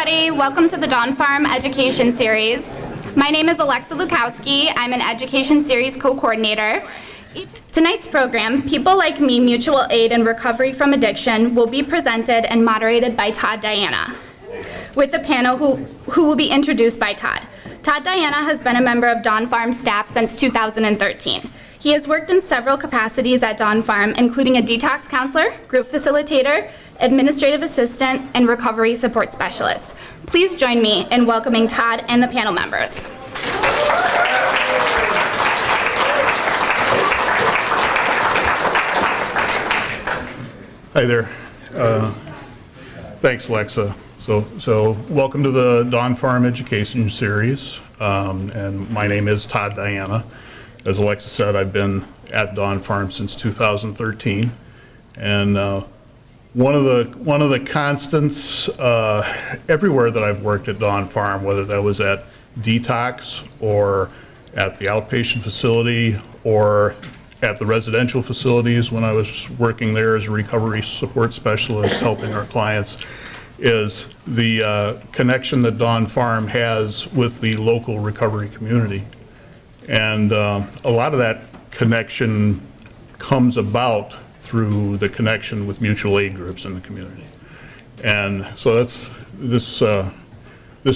everybody. Welcome to the Dawn Farm Education Series. My name is Alexa Lukowski. I'm an Education Series co-coordinator. Tonight's program, People Like Me, Mutual Aid and Recovery from Addiction, will be presented and moderated by Todd Diana, with a panel who will be introduced by Todd. Todd Diana has been a member of Dawn Farm staff since 2013. He has worked in several capacities at Dawn Farm, including a detox counselor, group facilitator, administrative assistant, and recovery support specialist. Please join me in welcoming Todd and the panel members. Hi there. Thanks, Alexa. So welcome to the Dawn Farm Education Series, and my name is Todd Diana. As Alexa said, I've been at Dawn Farm since 2013, and one of the constants everywhere that I've worked at Dawn Farm, whether that was at Detox or at the outpatient facility or at the residential facilities when I was working there as a recovery support specialist helping our clients, is the connection that Dawn Farm has with the local recovery community. And a lot of that connection comes about through the connection with mutual aid groups in the community. And so that's this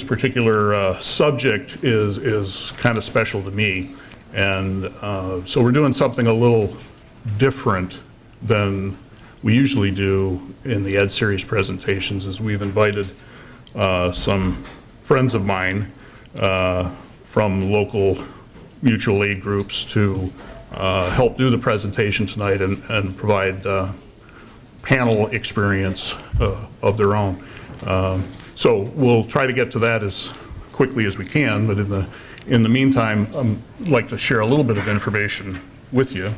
particular subject is kind of special to me. And so we're doing something a little different than we usually do in the Ed Series presentations, is we've invited some friends of mine from local mutual aid groups to help do the presentation tonight and provide panel experience of their own. So we'll try to get to that as quickly as we can, but in the meantime, I'd like to share a little bit of information with you.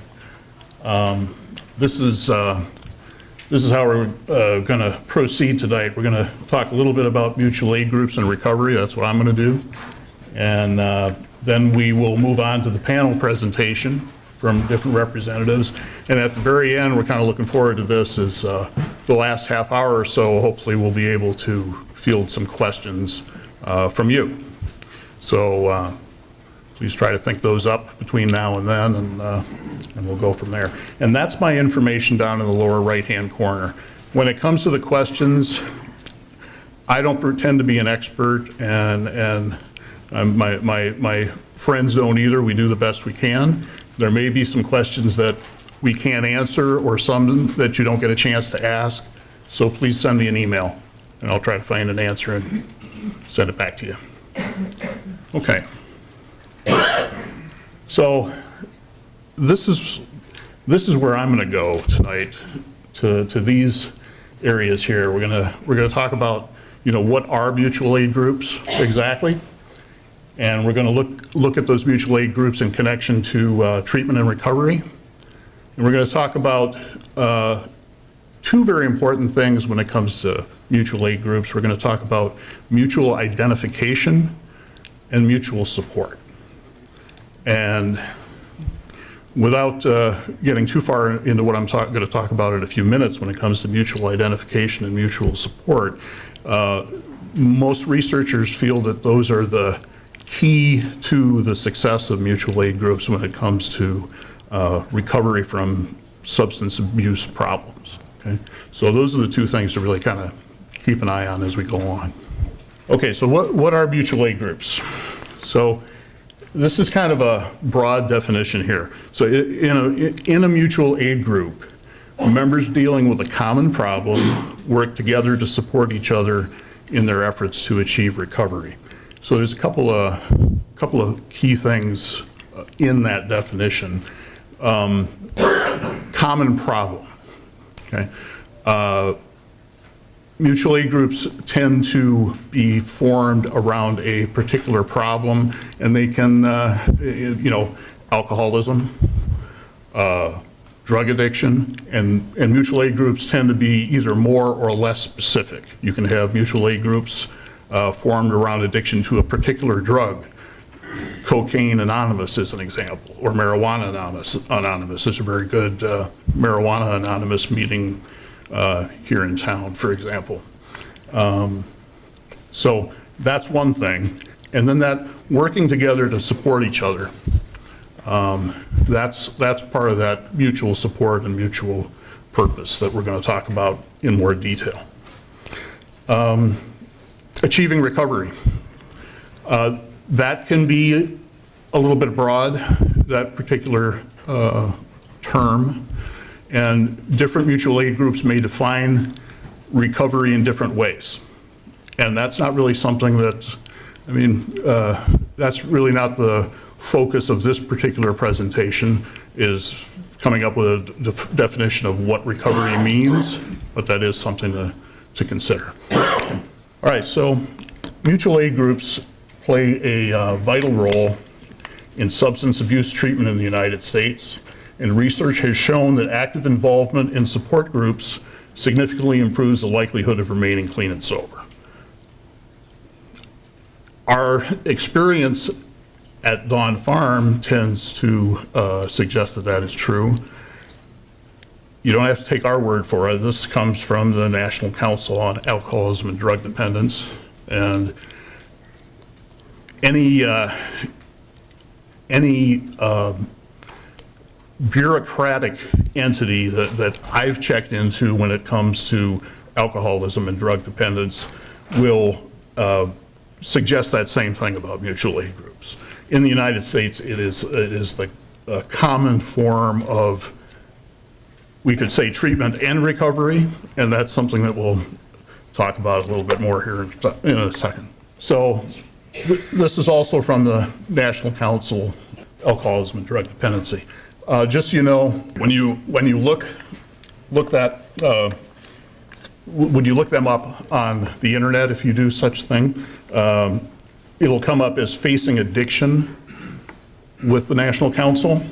This is how we're going to proceed tonight. We're going to talk a little bit about mutual aid groups and recovery. That's what I'm going to do. And then we will move on to the panel presentation from different representatives. And at the very end, we're kind of looking forward to this, is the last half hour or so, hopefully we'll be able to field some questions from you. So please try to think those up between now and then, and we'll go from there. And that's my information down in the lower right-hand corner. When it comes to the questions, I don't pretend to be an expert, and my friends don't either. We do the best we can. There may be some questions that we can't answer or some that you don't get a chance to ask, so please send me an email and I'll try to find an answer and send it back to you. Okay. So this is where I'm going to go tonight, to these areas here. We're going to talk about, what are mutual aid groups exactly, and we're going to look at those mutual aid groups in connection to treatment and recovery. And we're going to talk about two very important things when it comes to mutual aid groups. We're going to talk about mutual identification and mutual support. And without getting too far into what I'm going to talk about in a few minutes when it comes to mutual identification and mutual support, most researchers feel that those are the key to the success of mutual aid groups when it comes to recovery from substance abuse problems. Okay? So those are the two things to really kind of keep an eye on as we go on. Okay, so what are mutual aid groups? So this is kind of a broad definition here. So in a mutual aid group, members dealing with a common problem work together to support each other in their efforts to achieve recovery. So there's a couple of key things in that definition. Common problem. Okay. Mutual aid groups tend to be formed around a particular problem, and they can, alcoholism, drug addiction, and mutual aid groups tend to be either more or less specific. You can have mutual aid groups formed around addiction to a particular drug. Cocaine Anonymous is an example, or Marijuana Anonymous is a very good Marijuana Anonymous meeting here in town, for example. So that's one thing. And then that working together to support each other. That's part of that mutual support and mutual purpose that we're going to talk about in more detail. Achieving recovery. That can be a little bit broad, that particular term, and different mutual aid groups may define recovery in different ways. And that's not really something that, that's really not the focus of this particular presentation, is coming up with a definition of what recovery means, but that is something to consider. All right, so mutual aid groups play a vital role in substance abuse treatment in the United States, and research has shown that active involvement in support groups significantly improves the likelihood of remaining clean and sober. Our experience at Dawn Farm tends to suggest that that is true. You don't have to take our word for it. This comes from the National Council on Alcoholism and Drug Dependence, and any bureaucratic entity that I've checked into when it comes to alcoholism and drug dependence will suggest that same thing about mutual aid groups. In the United States, it is the common form of, we could say, treatment and recovery, and that's something that we'll talk about a little bit more here in a second. So this is also from the National Council Alcoholism and Drug Dependency. Just so you know, when you look that, when you look them up on the internet, if you do such thing, it'll come up as Facing Addiction with the National Council.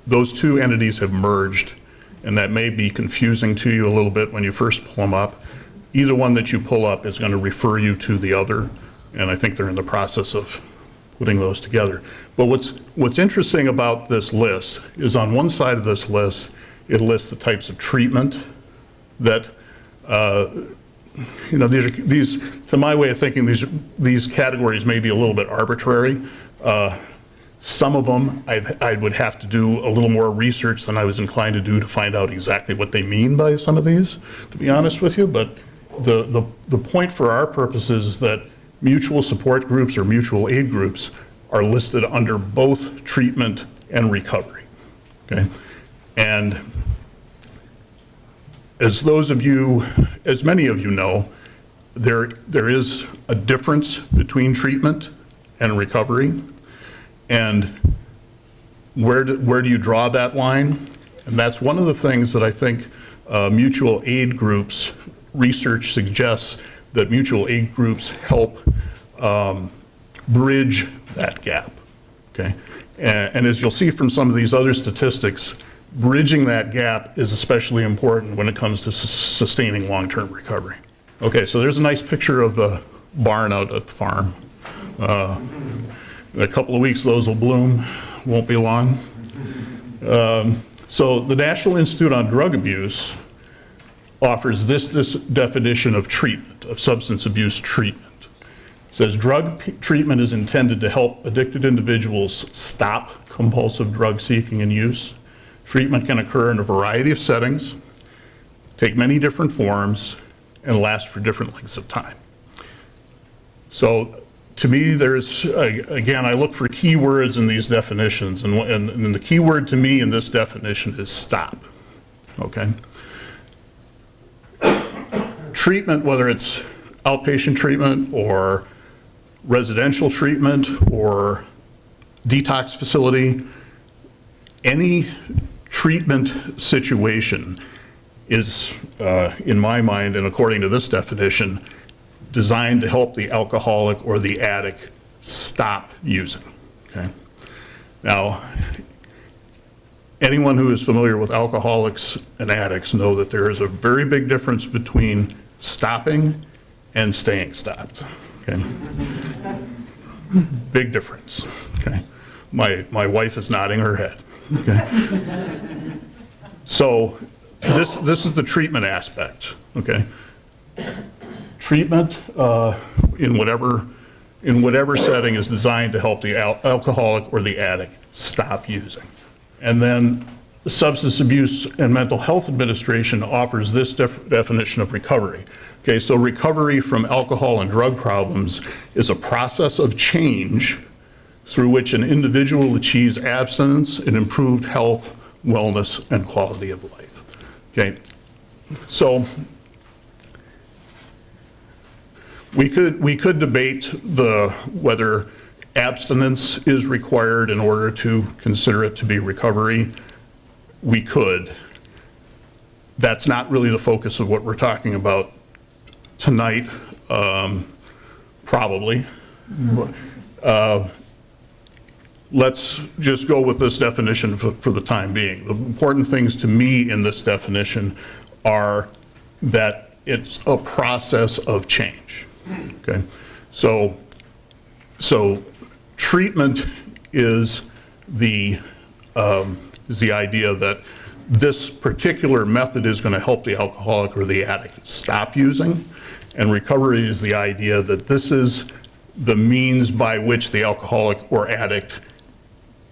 Those two entities have merged, and that may be confusing to you a little bit when you first pull them up. Either one that you pull up is going to refer you to the other, and I think they're in the process of putting those together. But what's interesting about this list is on one side of this list, it lists the types of treatment that, these, to my way of thinking, these categories may be a little bit arbitrary. Some of them I would have to do a little more research than I was inclined to do to find out exactly what they mean by some of these, to be honest with you. But the point for our purposes is that mutual support groups or mutual aid groups are listed under both treatment and recovery, okay? And as many of you know, there is a difference between treatment and recovery, and where do you draw that line? And that's one of the things that I think mutual aid groups research suggests, that mutual aid groups help bridge that gap, okay? And as you'll see from some of these other statistics, bridging that gap is especially important when it comes to sustaining long-term recovery. Okay, so there's a nice picture of the barn out at the farm. In a couple of weeks, those will bloom, won't be long. So the National Institute on Drug Abuse offers this definition of treatment, of substance abuse treatment. It says drug treatment is intended to help addicted individuals stop compulsive drug seeking and use. Treatment can occur in a variety of settings, take many different forms, and last for different lengths of time. So to me, there's, again, I look for keywords in these definitions, and the keyword to me in this definition is stop, okay? Treatment, whether it's outpatient treatment or residential treatment or detox facility, any treatment situation is, in my mind, and according to this definition, designed to help the alcoholic or the addict stop using, okay? Now, anyone who is familiar with alcoholics and addicts know that there is a very big difference between stopping and staying stopped, okay? Big difference, okay? My wife is nodding her head, okay? So this is the treatment aspect, okay? Treatment, in whatever setting is designed to help the alcoholic or the addict stop using. And then the Substance Abuse and Mental Health Administration offers this definition of recovery. Okay, so recovery from alcohol and drug problems is a process of change through which an individual achieves abstinence and improved health, wellness, and quality of life. Okay, so we could debate whether abstinence is required in order to consider it to be recovery. We could. That's not really the focus of what we're talking about tonight, probably. Let's just go with this definition for the time being. The important things to me in this definition are that it's a process of change. Okay, so treatment is the idea that this particular method is going to help the alcoholic or the addict stop using, and recovery is the idea that this is the means by which the alcoholic or addict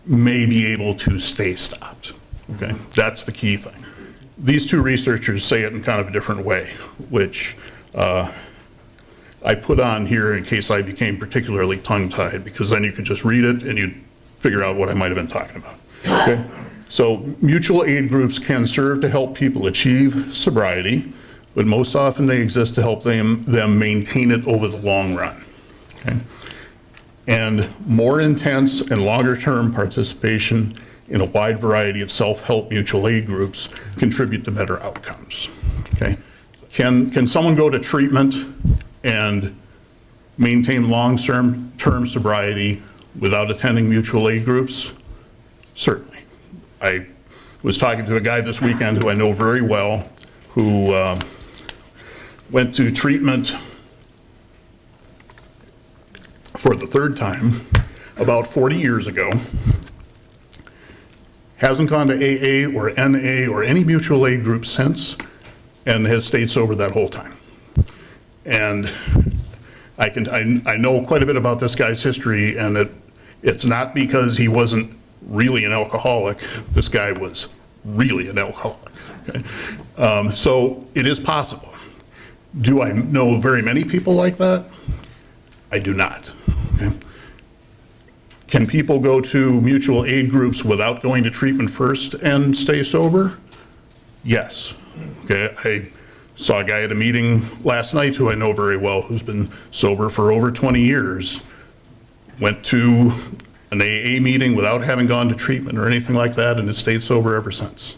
may be able to stay stopped. Okay, that's the key thing. These two researchers say it in kind of a different way, which I put on here in case I became particularly tongue-tied, because then you could just read it and you'd figure out what I might have been talking about. Okay? So mutual aid groups can serve to help people achieve sobriety, but most often they exist to help them maintain it over the long run. Okay? And more intense and longer-term participation in a wide variety of self-help mutual aid groups contribute to better outcomes. Okay? Can someone go to treatment and maintain long-term sobriety without attending mutual aid groups? Certainly. I was talking to a guy this weekend who I know very well, who went to treatment for the third time about 40 years ago, hasn't gone to AA or NA or any mutual aid group since, and has stayed sober that whole time. And I know quite a bit about this guy's history, and it's not because he wasn't really an alcoholic. This guy was really an alcoholic. Okay? So it is possible. Do I know very many people like that? I do not. Okay? Can people go to mutual aid groups without going to treatment first and stay sober? Yes. Okay. I saw a guy at a meeting last night who I know very well, who's been sober for over 20 years, went to an AA meeting without having gone to treatment or anything like that, and has stayed sober ever since.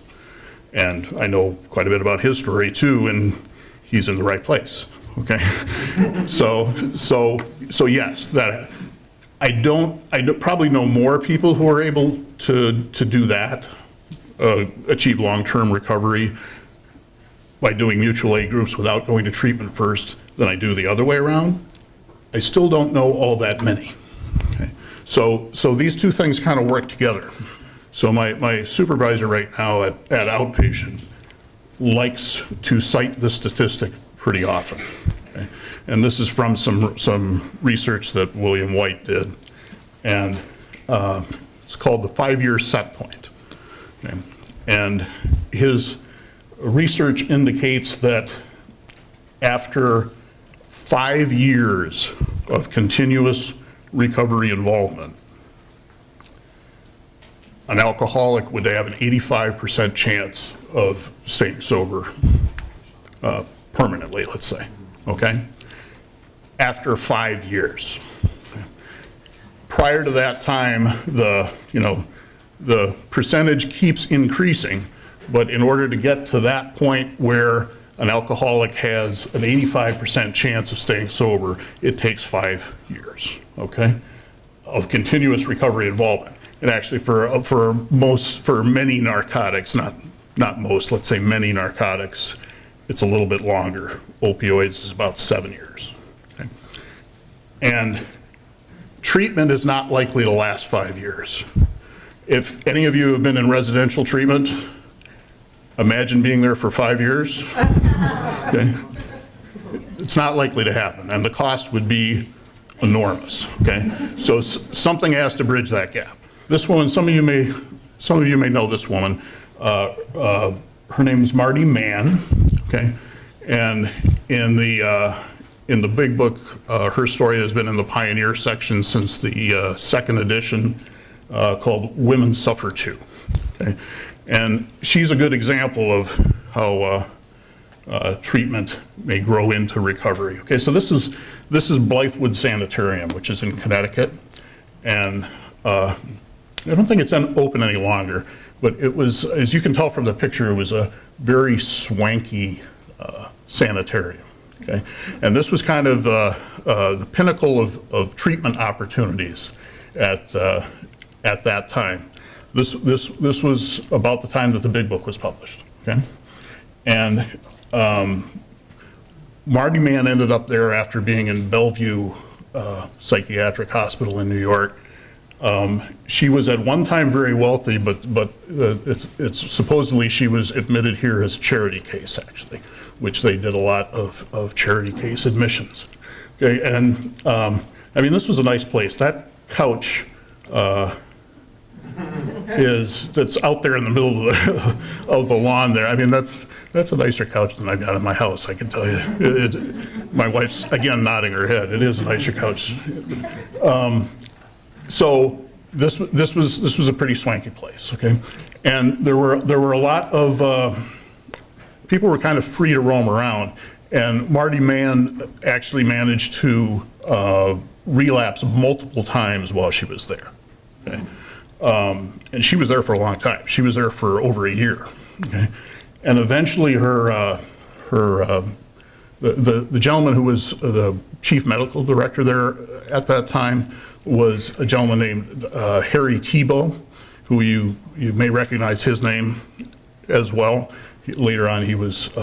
And I know quite a bit about his story too, and he's in the right place. Okay. So yes, that I probably know more people who are able to do that, achieve long-term recovery by doing mutual aid groups without going to treatment first than I do the other way around. I still don't know all that many. Okay. So these two things kind of work together. So my supervisor right now at Outpatient likes to cite the statistic pretty often. Okay. And this is from some research that William White did. And it's called the 5-year set point. Okay. And his research indicates that after 5 years of continuous recovery involvement, an alcoholic would have an 85% chance of staying sober permanently, let's say, okay? After 5 years. Prior to that time, the percentage keeps increasing, but in order to get to that point where an alcoholic has an 85% chance of staying sober, it takes 5 years, okay, of continuous recovery involvement. And actually for many narcotics, not most, let's say many narcotics, it's a little bit longer. Opioids is about 7 years. Okay? And treatment is not likely to last 5 years. If any of you have been in residential treatment, imagine being there for 5 years. Okay? it's not likely to happen, and the cost would be enormous, okay? So something has to bridge that gap. This woman, some of you may know this woman. Her name is Marty Man, okay? And in the big book, her story has been in the Pioneer section since the second edition, called Women Suffer Too, okay? And she's a good example of how treatment may grow into recovery. Okay, so this is Blythewood Sanitarium, which is in Connecticut, and I don't think it's open any longer, but it was, as you can tell from the picture, it was a very swanky sanitarium. Okay, and this was kind of the pinnacle of treatment opportunities at that time. This was about the time that the big book was published. Okay, and Marty Man ended up there after being in Bellevue Psychiatric Hospital in New York. She was at one time very wealthy, but it's supposedly she was admitted here as a charity case, actually, which they did a lot of charity case admissions. Okay, and I mean, this was a nice place. That couch that's out there in the middle of the lawn there. I mean, that's a nicer couch than I've got in my house, I can tell you. My wife's, again, nodding her head. It is a nicer couch. So this was a pretty swanky place, okay? And there were a lot of people were kind of free to roam around, and Marty Man actually managed to relapse multiple times while she was there. Okay? And she was there for a long time. She was there for over a year. Okay? And eventually the gentleman who was the chief medical director there at that time was a gentleman named Harry Tebow, who you may recognize his name as well. Later on, he was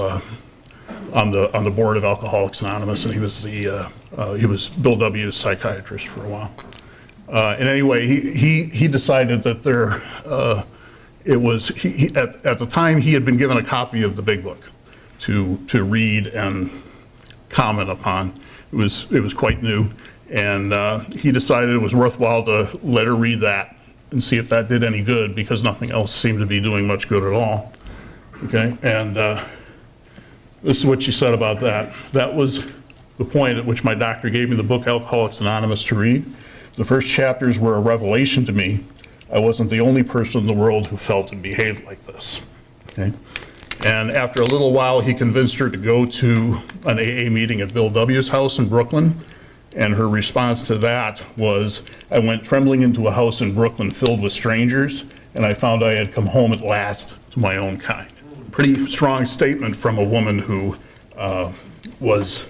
on the board of Alcoholics Anonymous, and he was Bill W.'s psychiatrist for a while. And anyway, he decided that at the time he had been given a copy of the big book to read and comment upon. It was quite new, and he decided it was worthwhile to let her read that and see if that did any good, because nothing else seemed to be doing much good at all. Okay, and this is what she said about that. That was the point at which my doctor gave me the book Alcoholics Anonymous to read. The first chapters were a revelation to me. I wasn't the only person in the world who felt and behaved like this. Okay? And after a little while, he convinced her to go to an AA meeting at Bill W.'s house in Brooklyn. And her response to that was, I went trembling into a house in Brooklyn filled with strangers, and I found I had come home at last to my own kind. Pretty strong statement from a woman who was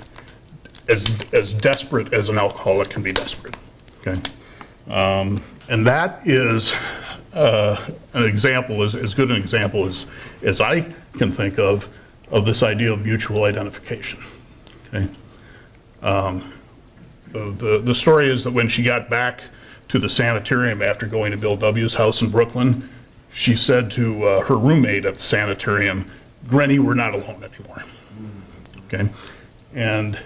as desperate as an alcoholic can be desperate. Okay, and that is an example, as good an example as I can think of this idea of mutual identification. Okay, the story is that when she got back to the sanitarium after going to Bill W.'s house in Brooklyn, she said to her roommate at the sanitarium, "Granny, we're not alone anymore." Okay, and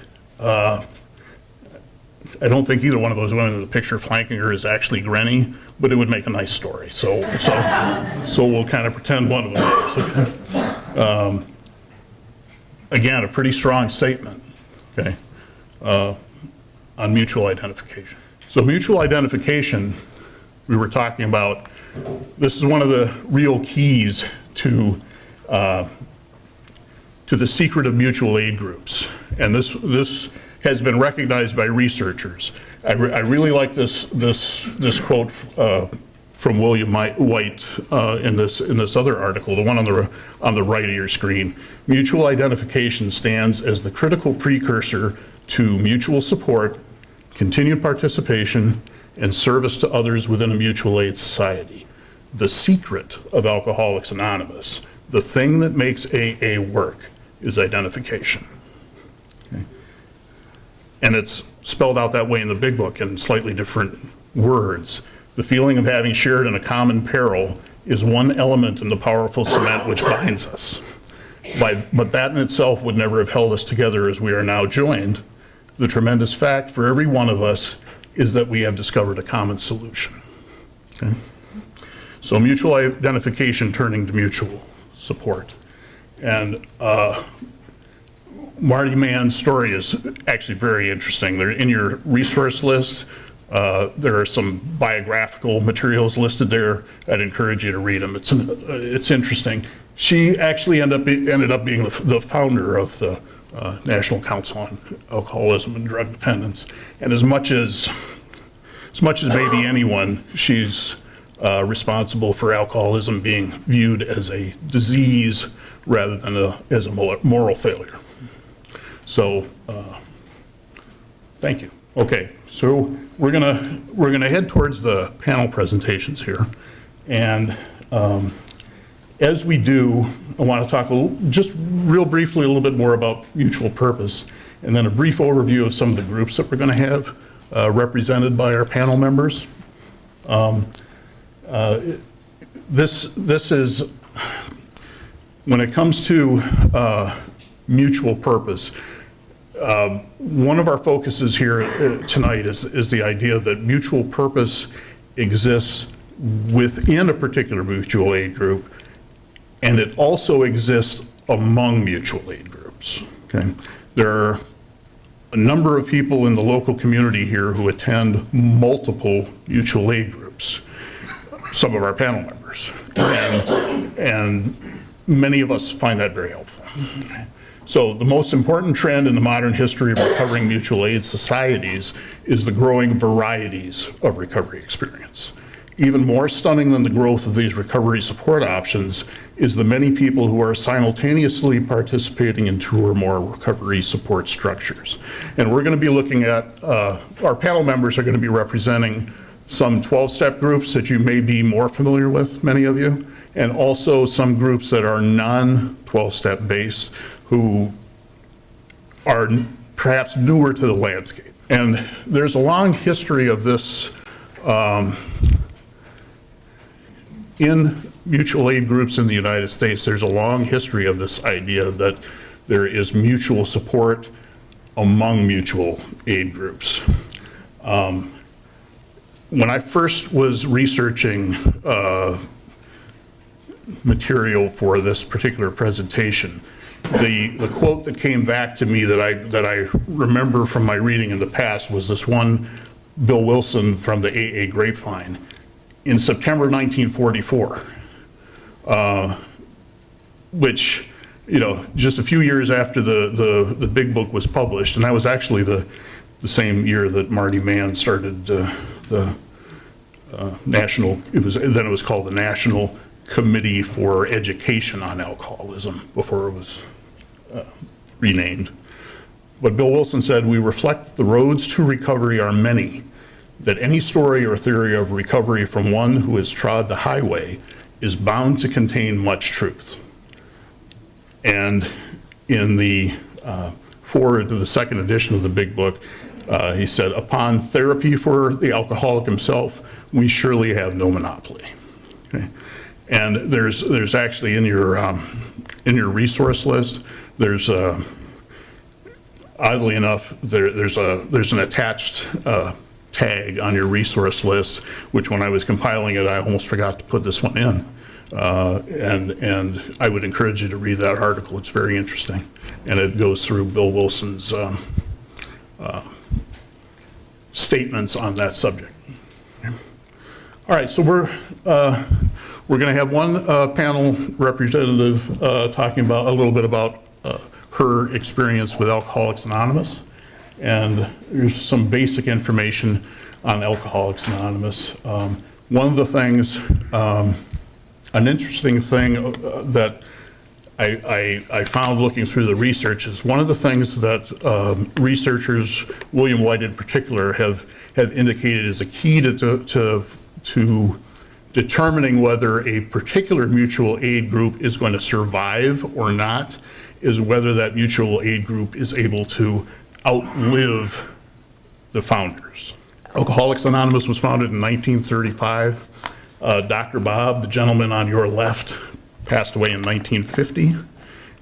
I don't think either one of those women in the picture flanking her is actually Granny, but it would make a nice story. So we'll kind of pretend one of them is. Okay? Again, a pretty strong statement, okay, on mutual identification. So mutual identification, we were talking about, this is one of the real keys to the secret of mutual aid groups. And this has been recognized by researchers. I really like this quote from William White in this other article, the one on the right of your screen. Mutual identification stands as the critical precursor to mutual support, continued participation, and service to others within a mutual aid society. The secret of Alcoholics Anonymous, the thing that makes AA work, is identification. Okay? And it's spelled out that way in the big book in slightly different words. The feeling of having shared in a common peril is one element in the powerful cement which binds us. But that in itself would never have held us together as we are now joined. The tremendous fact for every one of us is that we have discovered a common solution. Okay? So mutual identification turning to mutual support. And Marty Man's story is actually very interesting. They're in your resource list. There are some biographical materials listed there. I'd encourage you to read them. It's interesting. She actually ended up being the founder of the National Council on Alcoholism and Drug Dependence. And as much as maybe anyone, she's responsible for alcoholism being viewed as a disease rather than as a moral failure. So, thank you. Okay, so we're gonna head towards the panel presentations here, and as we do, I want to talk just real briefly a little bit more about mutual purpose, and then a brief overview of some of the groups that we're going to have represented by our panel members. This is, when it comes to mutual purpose, one of our focuses here tonight is the idea that mutual purpose exists within a particular mutual aid group, and it also exists among mutual aid groups. Okay? There are a number of people in the local community here who attend multiple mutual aid groups, some of our panel members, and many of us find that very helpful. Okay? So the most important trend in the modern history of recovering mutual aid societies is the growing varieties of recovery experience. Even more stunning than the growth of these recovery support options is the many people who are simultaneously participating in 2 or more recovery support structures. And we're going to be looking at, our panel members are going to be representing some 12-step groups that you may be more familiar with, many of you, and also some groups that are non-12-step based who are perhaps newer to the landscape. And there's a long history of this in mutual aid groups in the United States. There's a long history of this idea that there is mutual support among mutual aid groups. When I first was researching material for this particular presentation, the quote that came back to me that I remember from my reading in the past was this one Bill Wilson from the AA Grapevine in September 1944, which, just a few years after the big book was published, and that was actually the same year that Marty Man started the national, it was called the National Committee for Education on Alcoholism before it was renamed. But Bill Wilson said, "We reflect the roads to recovery are many, that any story or theory of recovery from one who has trod the highway is bound to contain much truth." And in the forward to the second edition of the big book, he said, "Upon therapy for the alcoholic himself, we surely have no monopoly." Okay? And there's actually in your resource list, there's oddly enough, there's an attached tag on your resource list, which when I was compiling it, I almost forgot to put this one in. And I would encourage you to read that article. It's very interesting. And it goes through Bill Wilson's statements on that subject. All right, so we're going to have one panel representative talking about a little bit about her experience with Alcoholics Anonymous. And there's some basic information on Alcoholics Anonymous. One of the things, an interesting thing that I found looking through the research is one of the things that researchers, William White in particular, have indicated is a key to determining whether a particular mutual aid group is going to survive or not is whether that mutual aid group is able to outlive the founders. Alcoholics Anonymous was founded in 1935. Dr. Bob, the gentleman on your left, passed away in 1950.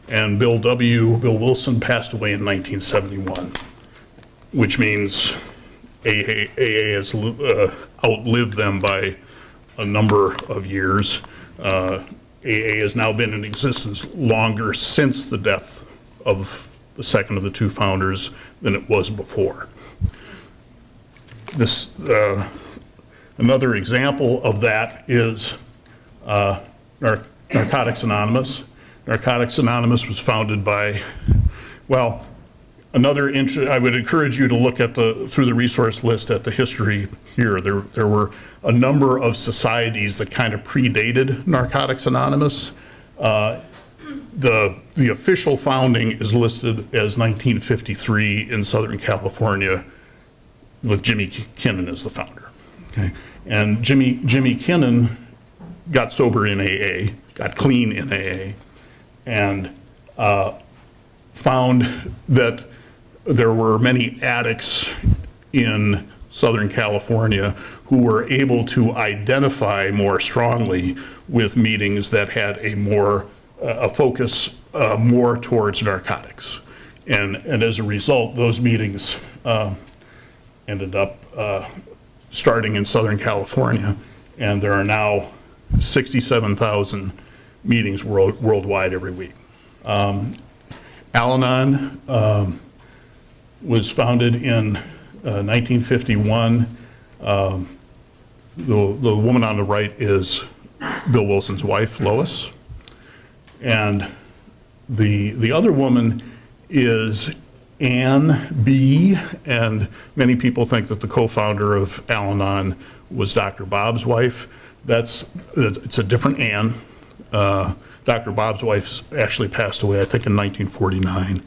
and Bill Wilson passed away in 1971, which means AA has outlived them by a number of years. AA has now been in existence longer since the death of the second of the two founders than it was before. This, another example of that is Narcotics Anonymous. Narcotics Anonymous was founded by, well, I would encourage you to look at through the resource list at the history here. There were a number of societies that kind of predated Narcotics Anonymous. The official founding is listed as 1953 in Southern California, with Jimmy Kinnon as the founder. Okay, and Jimmy Kinnon got sober in AA, got clean in AA, and found that there were many addicts in Southern California who were able to identify more strongly with meetings that had a focus more towards narcotics. And as a result, those meetings ended up starting in Southern California, and there are now 67,000 meetings worldwide every week. AlAnon was founded in 1951. The woman on the right is Bill Wilson's wife, Lois. And the other woman is Ann B., and many people think that the co-founder of Al-Anon was Dr. Bob's wife. It's a different Ann. Dr. Bob's wife actually passed away, I think, in 1949.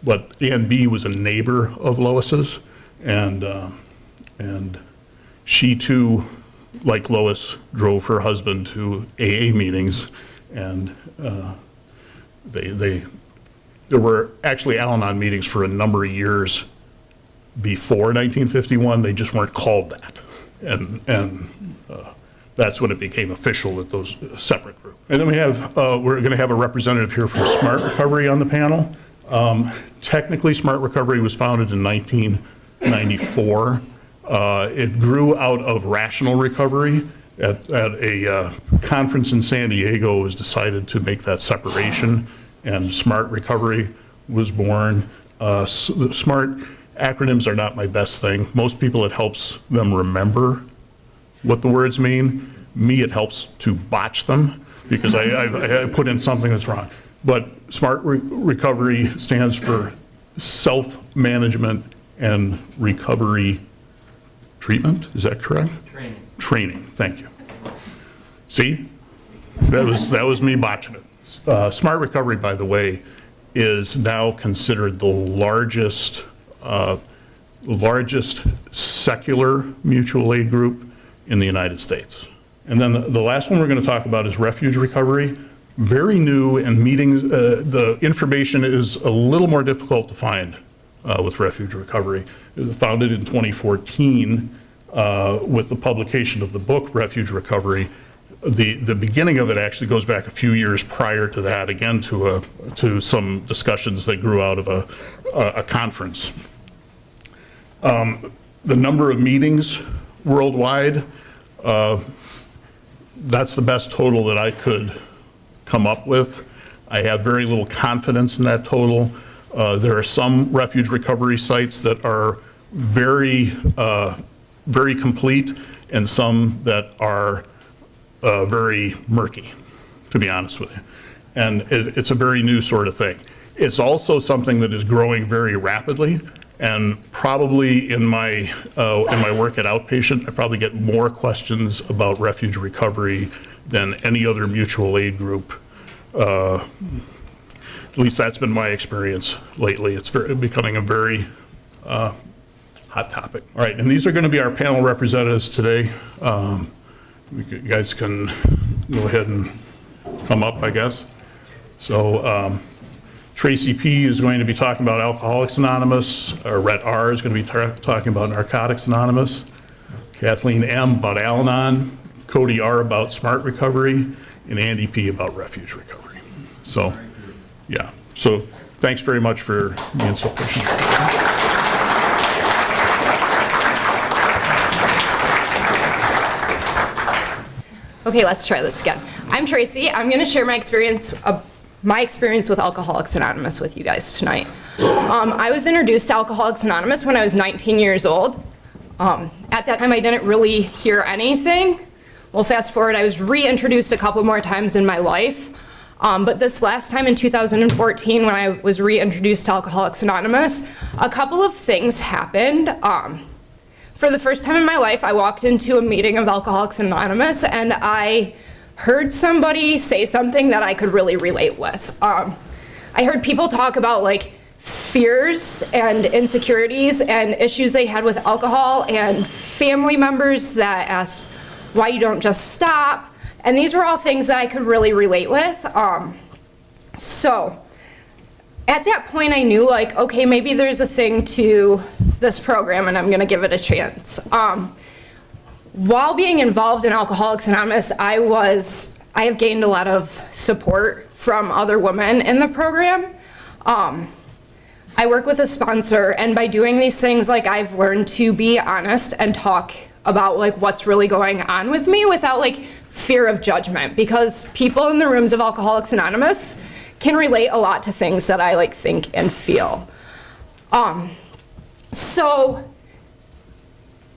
But Ann B. was a neighbor of Lois's, and she too, like Lois, drove her husband to AA meetings, and there were actually Al-Anon meetings for a number of years before 1951. They just weren't called that, and that's when it became official that those separate group. And then we're going to have a representative here from Smart Recovery on the panel. Technically, Smart Recovery was founded in 1994. It grew out of Rational Recovery. At a conference in San Diego, it was decided to make that separation, and Smart Recovery was born. Smart acronyms are not my best thing. Most people, it helps them remember what the words mean. Me, it helps to botch them because I put in something that's wrong. But Smart Recovery stands for Self-Management and Recovery Treatment. Is that correct? Training. Thank you. See, that was me botching it. Smart Recovery, by the way, is now considered the largest secular mutual aid group in the United States. And then the last one we're going to talk about is Refuge Recovery. Very new, and meetings, the information is a little more difficult to find with Refuge Recovery. It was founded in 2014 with the publication of the book Refuge Recovery. The beginning of it actually goes back a few years prior to that, again to some discussions that grew out of a conference. The number of meetings worldwide, that's the best total that I could come up with. I have very little confidence in that total. There are some refuge recovery sites that are very complete, and some that are very murky, to be honest with you. And it's a very new sort of thing. It's also something that is growing very rapidly, and probably in my work at Outpatient, I probably get more questions about refuge recovery than any other mutual aid group. At least that's been my experience lately. It's becoming a very hot topic. All right, and these are going to be our panel representatives today. You guys can go ahead and come up, I guess. So Tracy P. is going to be talking about Alcoholics Anonymous. Rhett R. is going to be talking about Narcotics Anonymous. Kathleen M. about Al-Anon. Cody R. about Smart Recovery. And Andy P. about Refuge Recovery. So Yeah, so thanks very much for being so patient. Okay, let's try this again. I'm Tracy. I'm going to share my experience with Alcoholics Anonymous with you guys tonight. I was introduced to Alcoholics Anonymous when I was 19 years old. At that time, I didn't really hear anything. Well, fast forward, I was reintroduced a couple more times in my life. But this last time in 2014, when I was reintroduced to Alcoholics Anonymous, a couple of things happened. For the first time in my life, I walked into a meeting of Alcoholics Anonymous and I heard somebody say something that I could really relate with. I heard people talk about like fears and insecurities and issues they had with alcohol, and family members that asked why you don't just stop. And these were all things that I could really relate with. So at that point I knew, like, okay, maybe there's a thing to this program and I'm gonna give it a chance. While being involved in Alcoholics Anonymous, I have gained a lot of support from other women in the program. I work with a sponsor, and by doing these things, like, I've learned to be honest and talk about like what's really going on with me without like fear of judgment, because people in the rooms of Alcoholics Anonymous can relate a lot to things that I like think and feel. So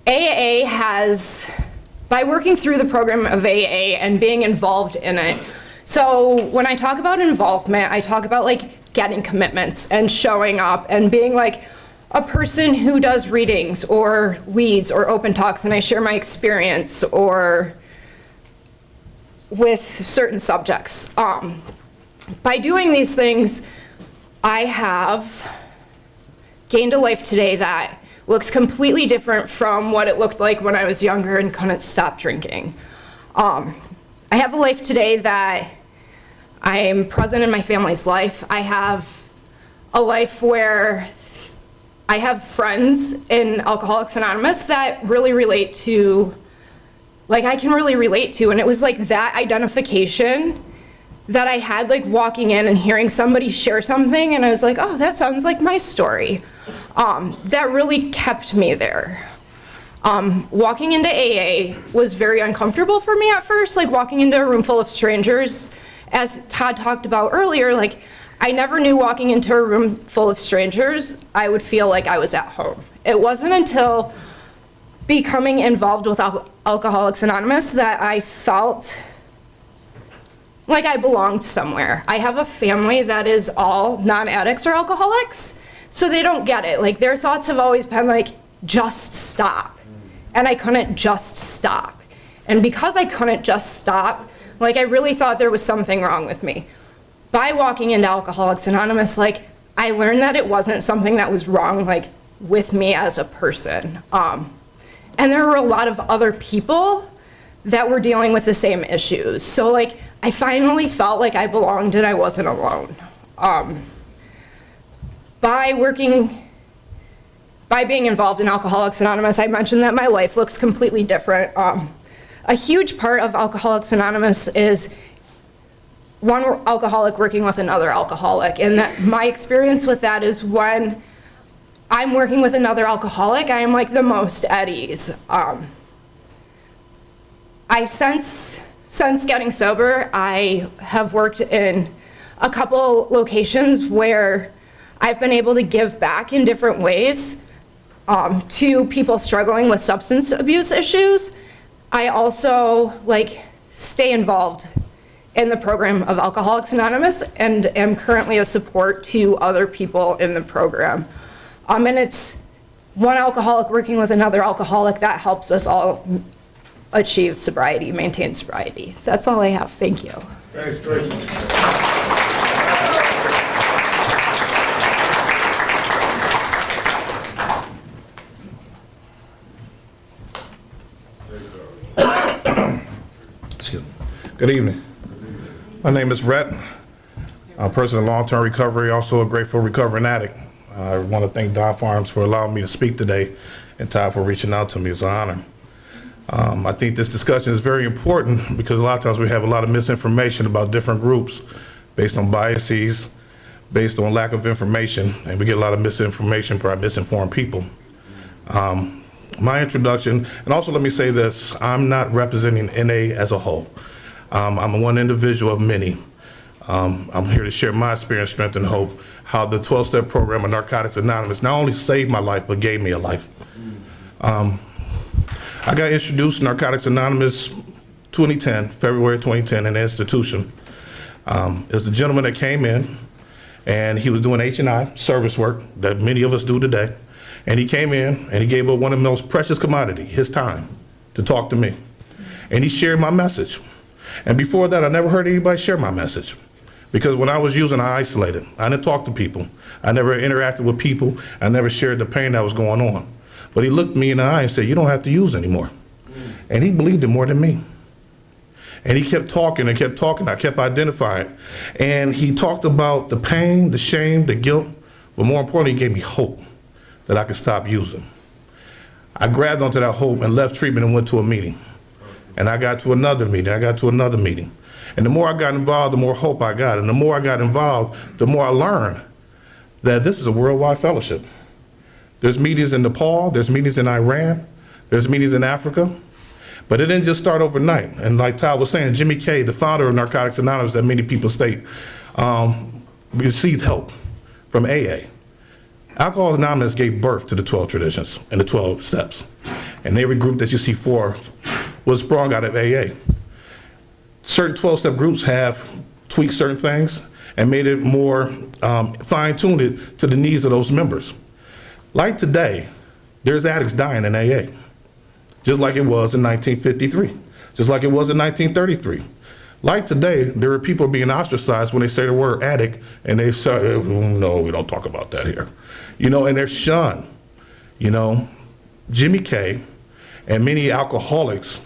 AA has, by working through the program of AA and being involved in it, so when I talk about involvement, I talk about like getting commitments and showing up and being like a person who does readings or leads or open talks, and I share my experience or with certain subjects. By doing these things, I have gained a life today that looks completely different from what it looked like when I was younger and couldn't stop drinking. I have a life today that I am present in my family's life. I have a life where I have friends in Alcoholics Anonymous that really relate to, like, I can really relate to, and it was like that identification that I had, like walking in and hearing somebody share something, and I was like, oh, that sounds like my story. That really kept me there. Walking into AA was very uncomfortable for me at first, like walking into a room full of strangers. As Todd talked about earlier, like, I never knew walking into a room full of strangers, I would feel like I was at home. It wasn't until becoming involved with Alcoholics Anonymous that I felt like I belonged somewhere. I have a family that is all non-addicts or alcoholics, so they don't get it. Like, their thoughts have always been like, just stop. And I couldn't just stop. And because I couldn't just stop, like, I really thought there was something wrong with me. By walking into Alcoholics Anonymous, like, I learned that it wasn't something that was wrong, like, with me as a person. And there were a lot of other people that were dealing with the same issues. So, like, I finally felt like I belonged and I wasn't alone. By being involved in Alcoholics Anonymous, I mentioned that my life looks completely different. A huge part of Alcoholics Anonymous is one alcoholic working with another alcoholic, and that my experience with that is when I'm working with another alcoholic, I am like the most at ease. I since getting sober, I have worked in a couple locations where I've been able to give back in different ways to people struggling with substance abuse issues. I also like stay involved in the program of Alcoholics Anonymous and am currently a support to other people in the program. And it's one alcoholic working with another alcoholic that helps us all achieve sobriety, maintain sobriety. That's all I have. Thank you. Thanks, Tracy. Excuse me. Good evening. My name is Retina. I'm a person in long-term recovery, also a grateful recovering addict. I want to thank Don Farms for allowing me to speak today, and Todd for reaching out to me. It's an honor. I think this discussion is very important because a lot of times we have a lot of misinformation about different groups based on biases, based on lack of information, and we get a lot of misinformation by misinformed people. My introduction, and also let me say this, I'm not representing NA as a whole. I'm one individual of many. I'm here to share my experience, strength, and hope, how the 12-step program of Narcotics Anonymous not only saved my life, but gave me a life. I got introduced to Narcotics Anonymous 2010, February 2010 in the institution. It was the gentleman that came in, and he was doing H&I, service work, that many of us do today. And he came in, and he gave up one of the most precious commodity, his time, to talk to me. And he shared my message. And before that, I never heard anybody share my message. Because when I was using, I isolated. I didn't talk to people. I never interacted with people. I never shared the pain that was going on. But he looked me in the eye and said, you don't have to use anymore. And he believed it more than me. And he kept talking and kept talking. I kept identifying. And he talked about the pain, the shame, the guilt, but more importantly, he gave me hope that I could stop using. I grabbed onto that hope and left treatment and went to a meeting. And I got to another meeting, I got to another meeting. And the more I got involved, the more hope I got. And the more I got involved, the more I learned that this is a worldwide fellowship. There's meetings in Nepal, there's meetings in Iran, there's meetings in Africa. But it didn't just start overnight. And like Todd was saying, Jimmy K, the founder of Narcotics Anonymous that many people state, received help from AA. Alcohol Anonymous gave birth to the 12 traditions and the 12 steps. And every group that you see forth was sprung out of AA. Certain 12-step groups have tweaked certain things and made it more fine-tuned it to the needs of those members. Like today, there's addicts dying in AA, just like it was in 1953, just like it was in 1933. Like today, there are people being ostracized when they say the word addict, and they say, no, we don't talk about that here. You know, and they're shunned. You know, Jimmy K and many alcoholics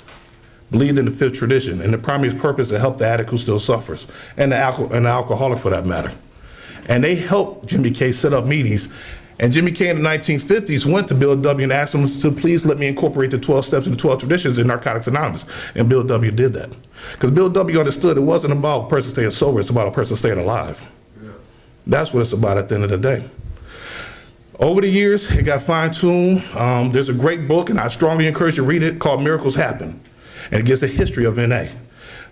believed in the fifth tradition, and the primary purpose is to help the addict who still suffers, and the alcoholic for that matter. And they helped Jimmy K set up meetings. And Jimmy K in the 1950s went to Bill W. and asked him to please let me incorporate the 12 steps and the 12 traditions in Narcotics Anonymous. And Bill W. did that. Because Bill W. understood it wasn't about a person staying sober, it's about a person staying alive. Yeah. That's what it's about at the end of the day. Over the years, it got fine-tuned. There's a great book, and I strongly encourage you to read it, called Miracles Happen. And it gives a history of NA.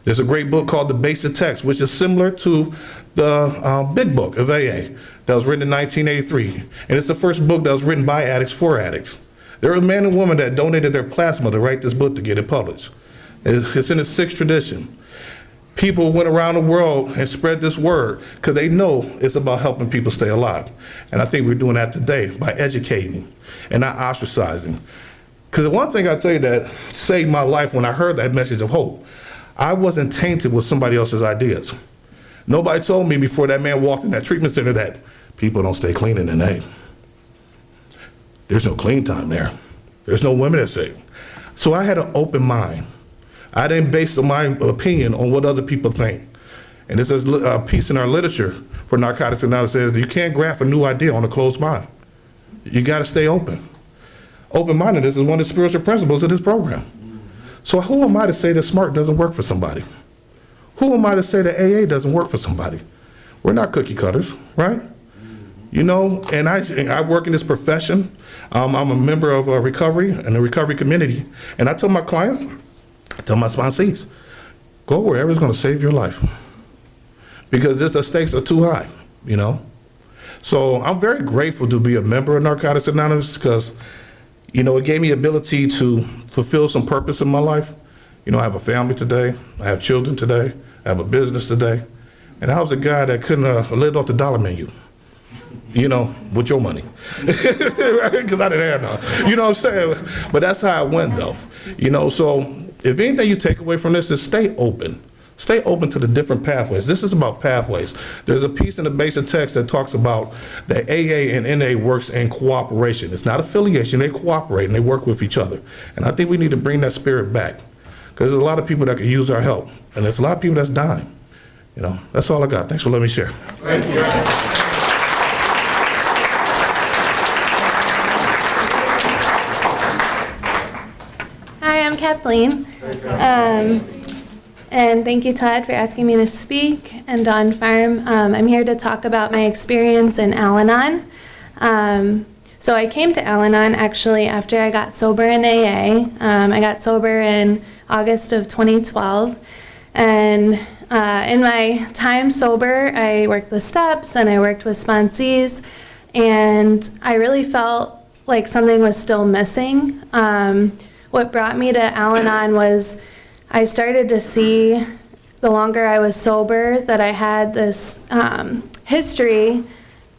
There's a great book called The Basic Text, which is similar to the Big Book of AA that was written in 1983. And it's the first book that was written by addicts for addicts. There were men and women that donated their plasma to write this book to get it published. It's in its sixth tradition. People went around the world and spread this word because they know it's about helping people stay alive. And I think we're doing that today by educating and not ostracizing. Because the one thing I tell you that saved my life when I heard that message of hope, I wasn't tainted with somebody else's ideas. Nobody told me before that man walked in that treatment center that people don't stay clean in NA. There's no clean time there. There's no women that say. So I had an open mind. I didn't base my opinion on what other people think. And this is a piece in our literature for Narcotics Anonymous that says you can't graft a new idea on a closed mind. You got to stay open. Open-mindedness is one of the spiritual principles of this program. So who am I to say that SMART doesn't work for somebody? Who am I to say that AA doesn't work for somebody? We're not cookie cutters, right? You know, and I work in this profession. I'm a member of recovery and the recovery community. And I tell my clients, I tell my sponsees, go wherever is going to save your life. Because the stakes are too high, you know? So I'm very grateful to be a member of Narcotics Anonymous because, you know, it gave me the ability to fulfill some purpose in my life. You know, I have a family today. I have children today. I have a business today. And I was a guy that couldn't live off the dollar menu, you know, with your money. Because I didn't have none. You know what I'm saying? But that's how it went, though. You know, so if anything you take away from this is stay open. Stay open to the different pathways. This is about pathways. There's a piece in the basic text that talks about that AA and NA works in cooperation. It's not affiliation. They cooperate and they work with each other. And I think we need to bring that spirit back because there's a lot of people that could use our help. And there's a lot of people that's dying. You know, that's all I got. Thanks for letting me share. Thank you. Hi, I'm Kathleen. and thank you, Todd, for asking me to speak, and Dawn Farm. I'm here to talk about my experience in Al-Anon. So I came to Al-Anon actually after I got sober in AA. I got sober in August of 2012, and in my time sober, I worked the steps and I worked with sponsees, and I really felt like something was still missing. What brought me to Al-Anon was I started to see, the longer I was sober, that I had this history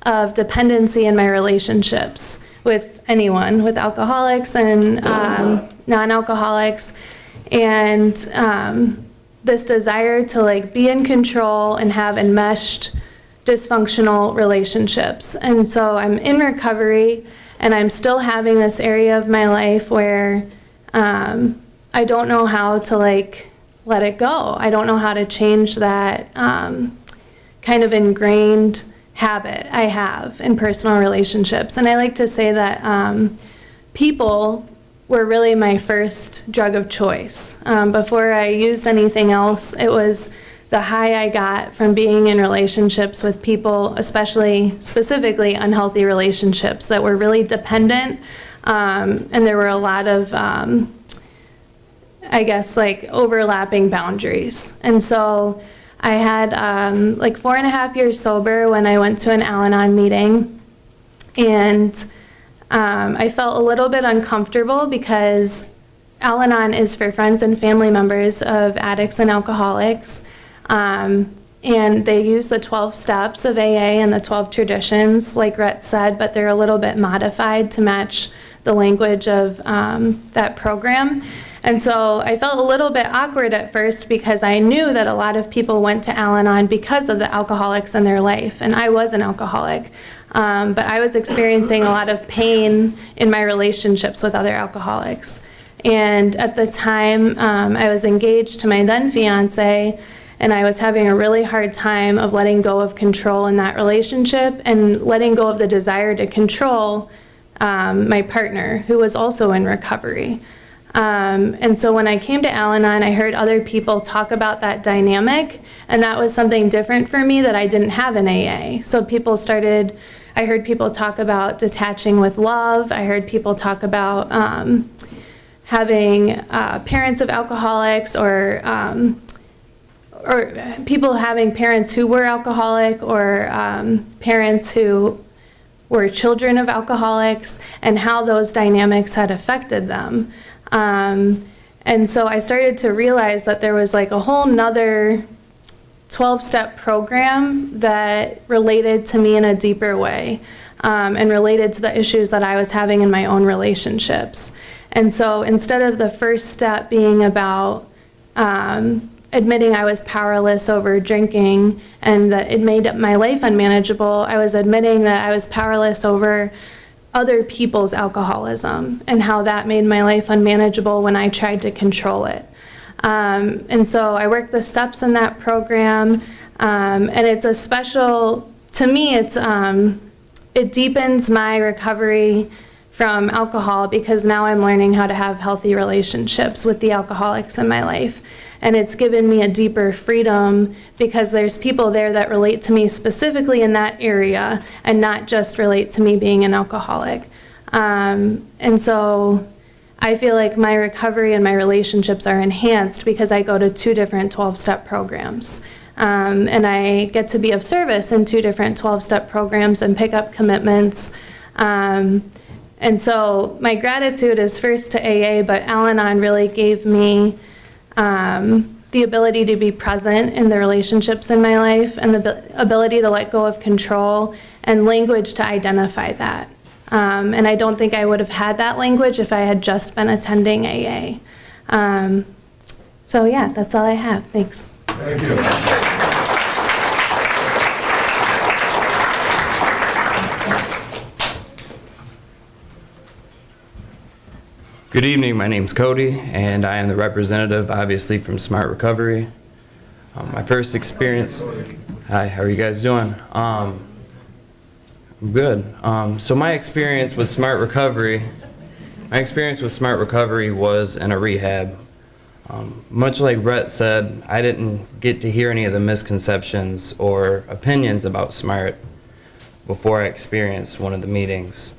of dependency in my relationships with anyone, with alcoholics and non-alcoholics, and this desire to like be in control and have enmeshed dysfunctional relationships. And so I'm in recovery, and I'm still having this area of my life where I don't know how to like let it go. I don't know how to change that kind of ingrained habit I have in personal relationships. And I like to say that people were really my first drug of choice. Before I used anything else, it was the high I got from being in relationships with people, specifically unhealthy relationships that were really dependent. And there were a lot of, I guess, like overlapping boundaries. And so I had like 4.5 years sober when I went to an Al-Anon meeting, and I felt a little bit uncomfortable because Al-Anon is for friends and family members of addicts and alcoholics, and they use the 12 steps of AA and the 12 traditions, like Rhett said, but they're a little bit modified to match the language of that program. And so I felt a little bit awkward at first because I knew that a lot of people went to Al-Anon because of the alcoholics in their life, and I was an alcoholic. But I was experiencing a lot of pain in my relationships with other alcoholics. And at the time, I was engaged to my then fiance, and I was having a really hard time of letting go of control in that relationship and letting go of the desire to control my partner, who was also in recovery. And so when I came to Al-Anon, I heard other people talk about that dynamic, and that was something different for me that I didn't have in AA. So I heard people talk about detaching with love. I heard people talk about having parents of alcoholics, or people having parents who were alcoholic, or parents who were children of alcoholics, and how those dynamics had affected them. And so I started to realize that there was like a whole nother 12-step program that related to me in a deeper way, and related to the issues that I was having in my own relationships. And so instead of the first step being about admitting I was powerless over drinking and that it made my life unmanageable, I was admitting that I was powerless over other people's alcoholism and how that made my life unmanageable when I tried to control it. And so I worked the steps in that program, and it's a special, to me, it deepens my recovery from alcohol because now I'm learning how to have healthy relationships with the alcoholics in my life. And it's given me a deeper freedom because there's people there that relate to me specifically in that area and not just relate to me being an alcoholic. And so I feel like my recovery and my relationships are enhanced because I go to 2 different 12-step programs. And I get to be of service in 2 different 12-step programs and pick up commitments. And so my gratitude is first to AA, but Al-Anon really gave me the ability to be present in the relationships in my life and the ability to let go of control and language to identify that. And I don't think I would have had that language if I had just been attending AA. So yeah, that's all I have. Thanks. Thank you. Good evening, my name's Cody, and I am the representative, obviously, from Smart Recovery. My first experience, hi, how are you guys doing? I'm good. So my experience with Smart Recovery was in a rehab. Much like Rhett said, I didn't get to hear any of the misconceptions or opinions about SMART before I experienced one of the meetings.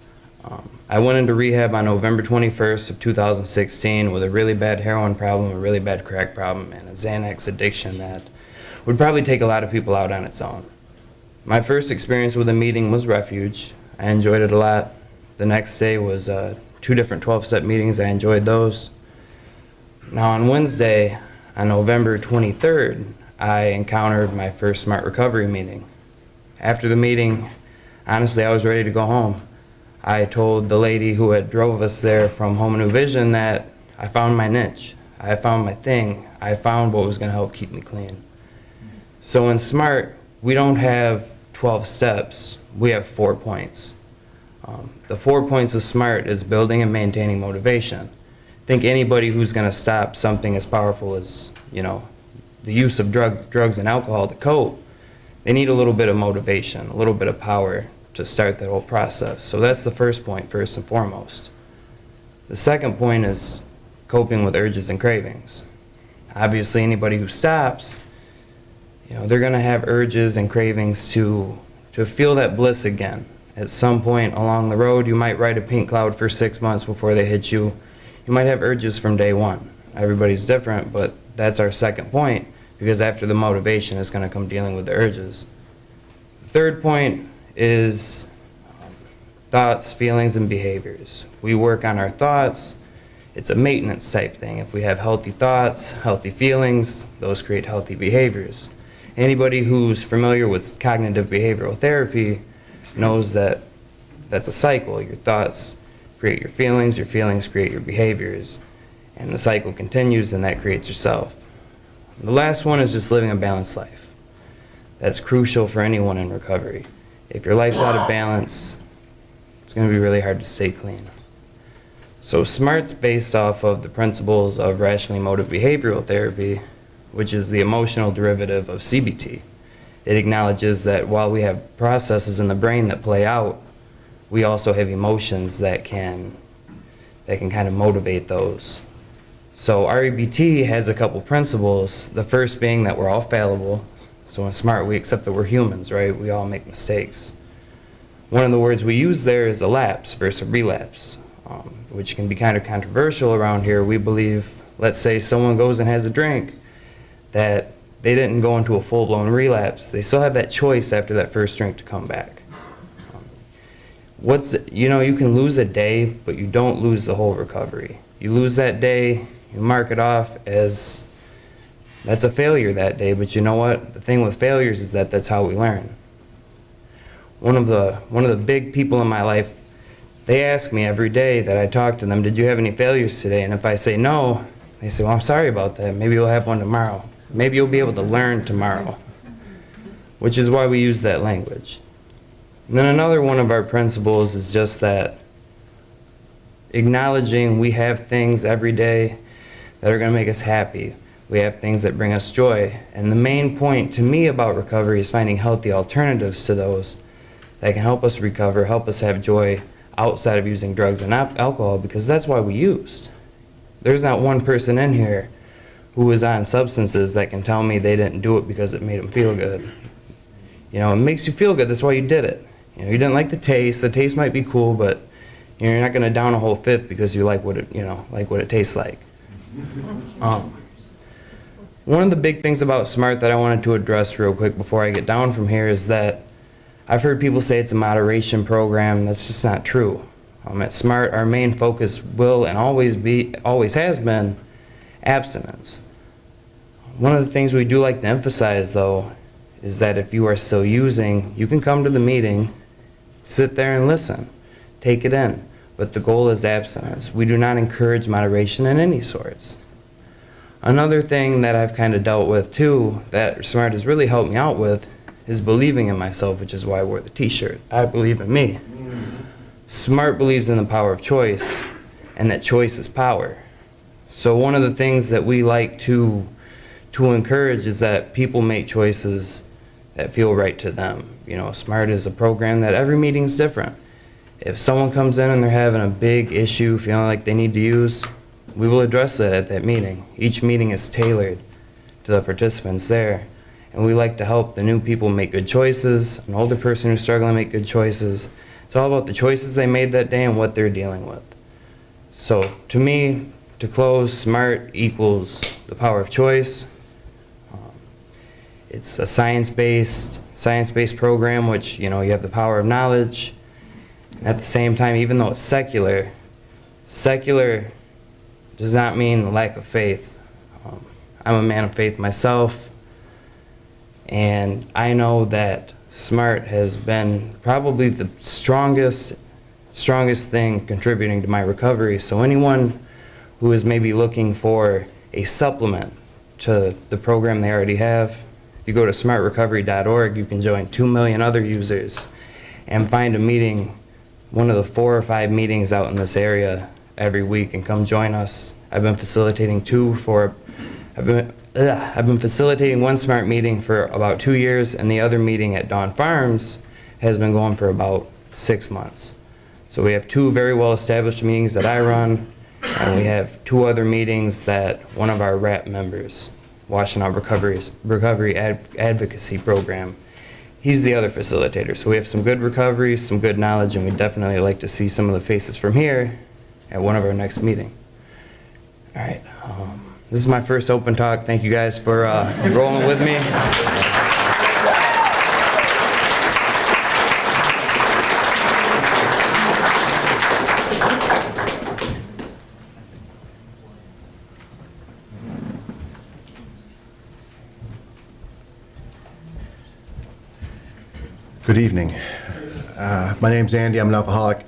I went into rehab on November 21st of 2016 with a really bad heroin problem, a really bad crack problem, and a Xanax addiction that would probably take a lot of people out on its own. My first experience with a meeting was Refuge. I enjoyed it a lot. The next day was 2 different 12-step meetings. I enjoyed those. Now on Wednesday, on November 23rd, I encountered my first Smart Recovery meeting. After the meeting, honestly, I was ready to go home. I told the lady who had drove us there from Home and New Vision that I found my niche. I found my thing. I found what was going to help keep me clean. So in SMART, we don't have 12 steps. We have 4 points. The 4 points of SMART is building and maintaining motivation. I think anybody who's going to stop something as powerful as, the use of drugs and alcohol to cope, they need a little bit of motivation, a little bit of power to start that whole process. So that's the first point, first and foremost. The second point is coping with urges and cravings. Obviously, anybody who stops, they're going to have urges and cravings to feel that bliss again. At some point along the road, you might ride a pink cloud for 6 months before they hit you. You might have urges from day one. Everybody's different, but that's our second point, because after the motivation is going to come dealing with the urges. The third point is thoughts, feelings, and behaviors. We work on our thoughts. It's a maintenance type thing. If we have healthy thoughts, healthy feelings, those create healthy behaviors. Anybody who's familiar with cognitive behavioral therapy knows that that's a cycle. Your thoughts create your feelings create your behaviors, and the cycle continues, and that creates yourself. The last one is just living a balanced life. That's crucial for anyone in recovery. If your life's out of balance, it's going to be really hard to stay clean. So SMART's based off of the principles of rationally motive behavioral therapy, which is the emotional derivative of CBT. It acknowledges that while we have processes in the brain that play out, we also have emotions that can kind of motivate those. So REBT has a couple principles, the first being that we're all fallible. So in SMART, we accept that we're humans, right? We all make mistakes. One of the words we use there is a lapse versus a relapse, which can be kind of controversial around here. We believe, let's say someone goes and has a drink, that they didn't go into a full-blown relapse. They still have that choice after that first drink to come back. You can lose a day, but you don't lose the whole recovery. You lose that day, you mark it off as that's a failure that day, but you know what? The thing with failures is that that's how we learn. One of the big people in my life, they ask me every day that I talk to them, did you have any failures today? And if I say no, they say, well, I'm sorry about that. Maybe you'll have one tomorrow. Maybe you'll be able to learn tomorrow, which is why we use that language. And then another one of our principles is just that acknowledging we have things every day that are going to make us happy. We have things that bring us joy. And the main point to me about recovery is finding healthy alternatives to those that can help us recover, help us have joy outside of using drugs and alcohol, because that's why we used. There's not one person in here who was on substances that can tell me they didn't do it because it made them feel good. It makes you feel good, that's why you did it. You didn't like the taste might be cool, but you're not going to down a whole fifth because you like what it tastes like. One of the big things about SMART that I wanted to address real quick before I get down from here is that I've heard people say it's a moderation program. That's just not true. At SMART, our main focus will and always has been abstinence. One of the things we do like to emphasize, though, is that if you are still using, you can come to the meeting, sit there and listen, take it in. But the goal is abstinence. We do not encourage moderation in any sorts. Another thing that I've kind of dealt with too, that SMART has really helped me out with, is believing in myself, which is why I wore the t-shirt. I believe in me. SMART believes in the power of choice, and that choice is power. So one of the things that we like to encourage is that people make choices that feel right to them. SMART is a program that every meeting's different. If someone comes in and they're having a big issue, feeling like they need to use, we will address that at that meeting. Each meeting is tailored to the participants there, and we like to help the new people make good choices, an older person who's struggling to make good choices. It's all about the choices they made that day and what they're dealing with. So to me, to close, SMART equals the power of choice. It's a science-based program, which, you have the power of knowledge. And at the same time, even though it's secular does not mean lack of faith. I'm a man of faith myself, and I know that SMART has been probably the strongest thing contributing to my recovery. So anyone who is maybe looking for a supplement to the program they already have, if you go to smartrecovery.org, you can join 2 million other users and find a meeting, one of the 4 or 5 meetings out in this area every week, and come join us. I've been facilitating one SMART meeting for about 2 years, and the other meeting at Dawn Farms has been going for about 6 months. So we have 2 very well-established meetings that I run, and we have 2 other meetings that one of our RAP members, Washtenaw Recovery Advocacy Program, he's the other facilitator. So we have some good recovery, some good knowledge, and we'd definitely like to see some of the faces from here at one of our next meeting. All right, this is my first open talk. Thank you guys for rolling with me. Good evening. My name's Andy. I'm an alcoholic.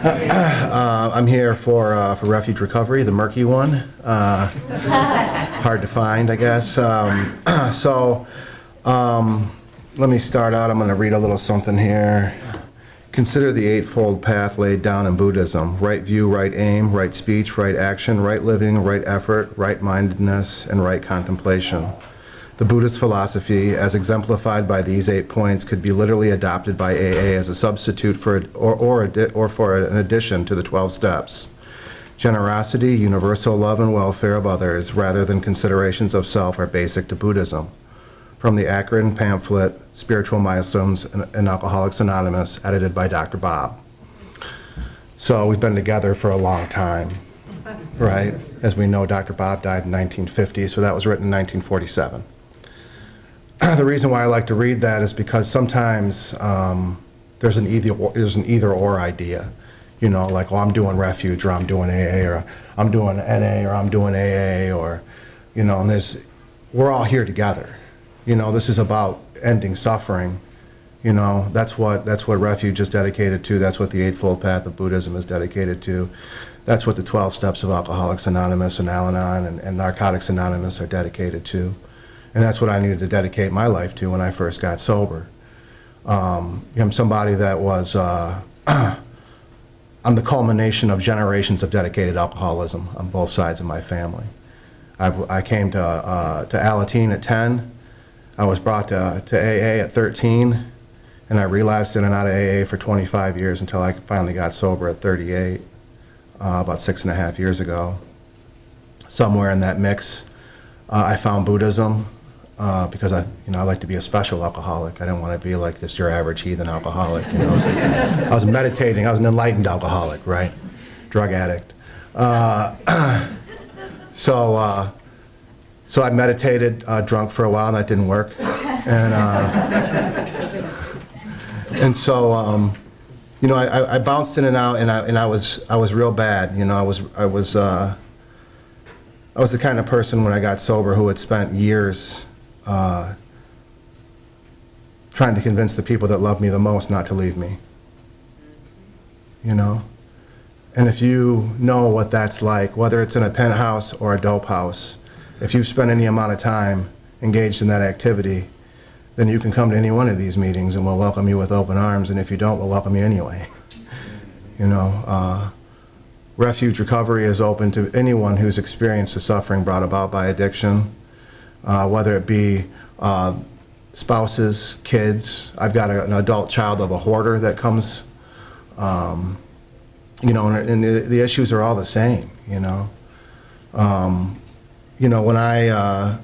I'm here for Refuge Recovery, the murky one. Hard to find, I guess. Let me start out. I'm going to read a little something here. Consider the Eightfold Path laid down in Buddhism: right view, right aim, right speech, right action, right living, right effort, right-mindedness, and right contemplation. The Buddhist philosophy, as exemplified by these 8 points, could be literally adopted by AA as a substitute for for an addition to the 12 steps. Generosity, universal love, and welfare of others, rather than considerations of self, are basic to Buddhism. From the Akron pamphlet, Spiritual Milestones in Alcoholics Anonymous, edited by Dr. Bob. So we've been together for a long time, right? As we know, Dr. Bob died in 1950, so that was written in 1947. The reason why I like to read that is because sometimes there's an either-or idea. Like, oh, I'm doing Refuge, or I'm doing AA, or I'm doing NA, or I'm doing AA, or, and we're all here together. This is about ending suffering. That's what Refuge is dedicated to. That's what the Eightfold Path of Buddhism is dedicated to. That's what the 12 steps of Alcoholics Anonymous and AlAnon and Narcotics Anonymous are dedicated to. And that's what I needed to dedicate my life to when I first got sober. I'm somebody that was, I'm the culmination of generations of dedicated alcoholism on both sides of my family. I came to Alateen at 10. I was brought to AA at 13, and I relapsed in and out of AA for 25 years until I finally got sober at 38, about 6.5 years ago. Somewhere in that mix, I found Buddhism. Because I like to be a special alcoholic. I didn't want to be like just your average heathen alcoholic. So I was meditating. I was an enlightened alcoholic, right? Drug addict. So I meditated drunk for a while, and that didn't work. And so I bounced in and out, and I was real bad. I was the kind of person when I got sober who had spent years trying to convince the people that love me the most not to leave me. And if you know what that's like, whether it's in a penthouse or a dope house, if you've spent any amount of time engaged in that activity, then you can come to any one of these meetings and we'll welcome you with open arms, and if you don't, we'll welcome you anyway. Refuge Recovery is open to anyone who's experienced the suffering brought about by addiction, whether it be spouses, kids. I've got an adult child of a hoarder that comes, and the issues are all the same, You know, when I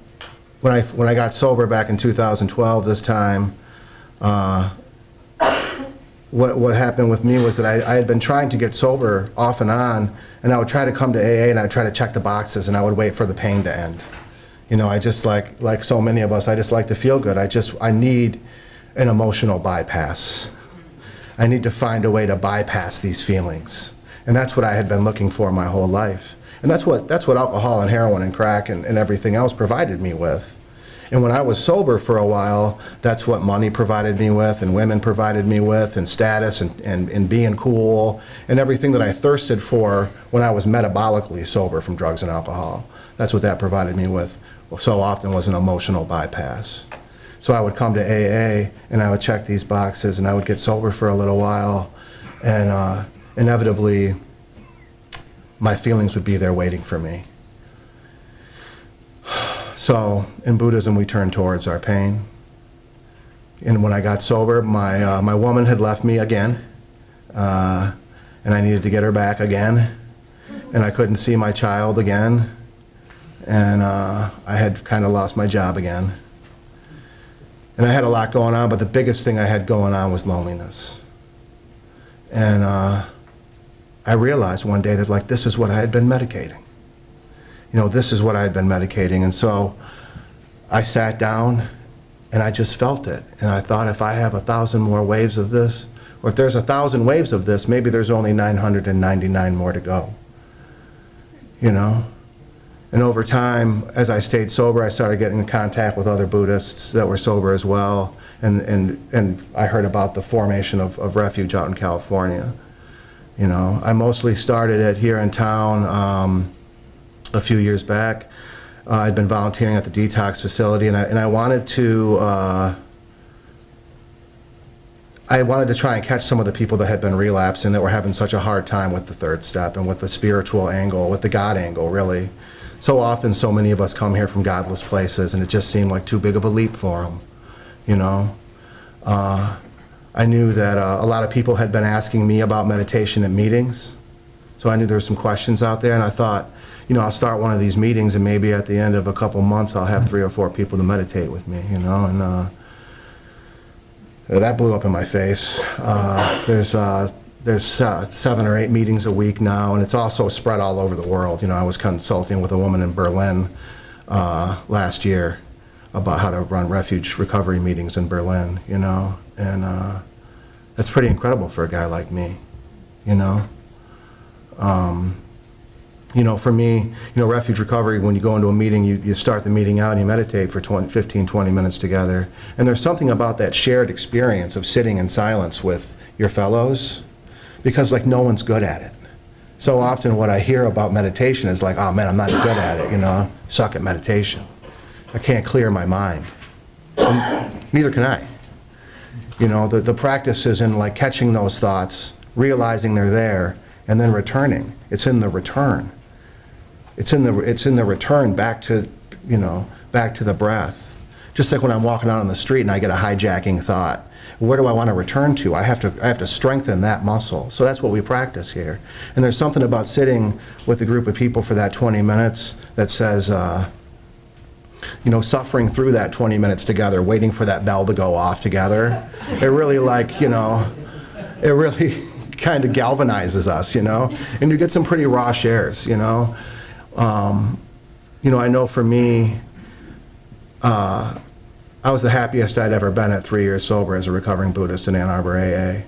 got sober back in 2012, this time, what happened with me was that I had been trying to get sober off and on, and I would try to come to AA and I would try to check the boxes and I would wait for the pain to end. You know, I just like so many of us, I just like to feel good. I need an emotional bypass. I need to find a way to bypass these feelings. And that's what I had been looking for my whole life. And that's what alcohol and heroin and crack and everything else provided me with. And when I was sober for a while, that's what money provided me with, and women provided me with, and status, and being cool, and everything that I thirsted for when I was metabolically sober from drugs and alcohol. That's what that provided me with so often, was an emotional bypass. So I would come to AA, and I would check these boxes, and I would get sober for a little while, and inevitably, my feelings would be there waiting for me. So in Buddhism, we turn towards our pain. And when I got sober, my woman had left me again, and I needed to get her back again. And I couldn't see my child again, and I had kind of lost my job again. And I had a lot going on, but the biggest thing I had going on was loneliness. And I realized one day that, like, this is what I had been medicating. You know, this is what I had been medicating. And so I sat down and I just felt it. And I thought, if I have 1,000 more waves of this, or if there's 1,000 waves of this, maybe there's only 999 more to go. You know? And over time, as I stayed sober, I started getting in contact with other Buddhists that were sober as well. And I heard about the formation of Refuge out in California. You know, I mostly started it here in town a few years back. I'd been volunteering at the Detox facility, and I wanted to try and catch some of the people that had been relapsing, that were having such a hard time with the third step and with the spiritual angle, with the God angle, really. So often, so many of us come here from godless places, and it just seemed like too big of a leap for them, you know. I knew that a lot of people had been asking me about meditation at meetings, so I knew there were some questions out there, and I thought, you know, I'll start one of these meetings, and maybe at the end of a couple months, I'll have 3 or 4 people to meditate with me, you know, and that blew up in my face. There's 7 or 8 meetings a week now, and it's also spread all over the world. You know, I was consulting with a woman in Berlin last year about how to run Refuge Recovery meetings in Berlin, you know, and that's pretty incredible for a guy like me, you know. You know, for me, you know, Refuge Recovery, when you go into a meeting, you start the meeting out and you meditate for 15, 20 minutes together. And there's something about that shared experience of sitting in silence with your fellows, because, like, no one's good at it. So often what I hear about meditation is like, oh man, I'm not good at it, you know, suck at meditation. I can't clear my mind. And neither can I. You know, the practice is in, like, catching those thoughts, realizing they're there, and then returning. It's in the return. It's in the return back to, you know, back to the breath. Just like when I'm walking out on the street and I get a hijacking thought, where do I want to return to? I have to strengthen that muscle. So that's what we practice here. And there's something about sitting with a group of people for that 20 minutes that says, you know, suffering through that 20 minutes together, waiting for that bell to go off together. It really, like, you know, it really kind of galvanizes us, you know, and you get some pretty raw shares, you know. You know, I know for me, I was the happiest I'd ever been at 3 years sober as a recovering Buddhist in Ann Arbor AA,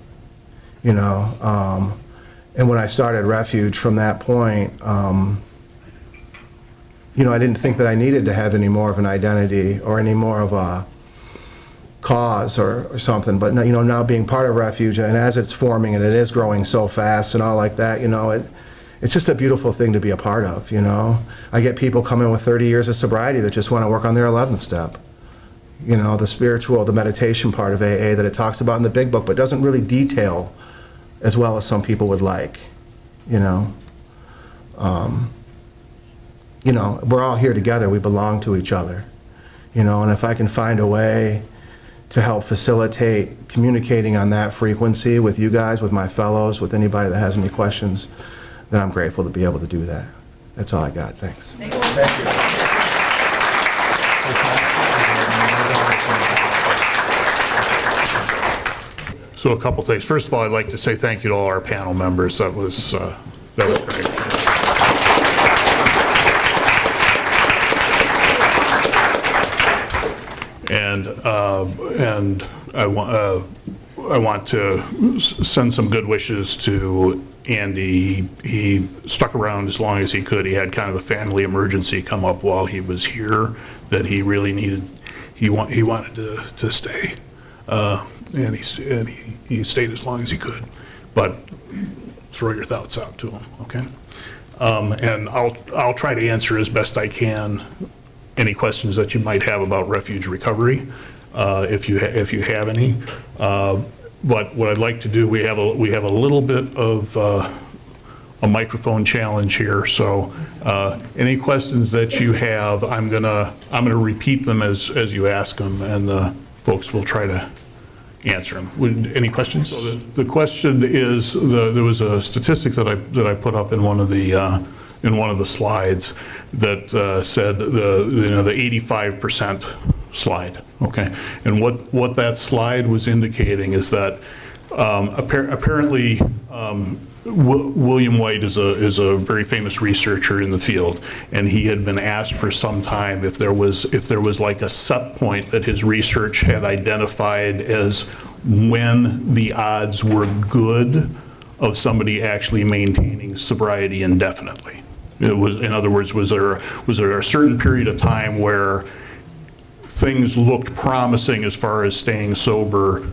you know. And when I started Refuge from that point, you know, I didn't think that I needed to have any more of an identity or any more of a cause or something, but, you know, now being part of Refuge, and as it's forming and it is growing so fast and all like that, you know, it's just a beautiful thing to be a part of, you know. I get people coming with 30 years of sobriety that just want to work on their 11th step. You know, the spiritual, the meditation part of AA that it talks about in the big book, but doesn't really detail as well as some people would like, you know. You know, we're all here together, we belong to each other, you know, and if I can find a way to help facilitate communicating on that frequency with you guys, with my fellows, with anybody that has any questions, then I'm grateful to be able to do that. That's all I got, thanks. So a couple things. First of all, I'd like to say thank you to all our panel members. That was great. And I want to send some good wishes to Andy. He stuck around as long as he could. He had kind of a family emergency come up while he was here that he really needed. He wanted to stay, and he stayed as long as he could. But throw your thoughts out to him, okay? And I'll try to answer as best I can any questions that you might have about Refuge Recovery, if you have any. But what I'd like to do, we have a little bit of a microphone challenge here. So any questions that you have, I'm gonna repeat them as you ask them, and the folks will try to answer them. Any questions? So the question is, there was a statistic that I put up in one of the slides that said the 85% slide, okay? And what that slide was indicating is that apparently William White is a very famous researcher in the field, and he had been asked for some time if there was like a set point that his research had identified as when the odds were good of somebody actually maintaining sobriety indefinitely. It was, in other words, was there a certain period of time where things looked promising as far as staying sober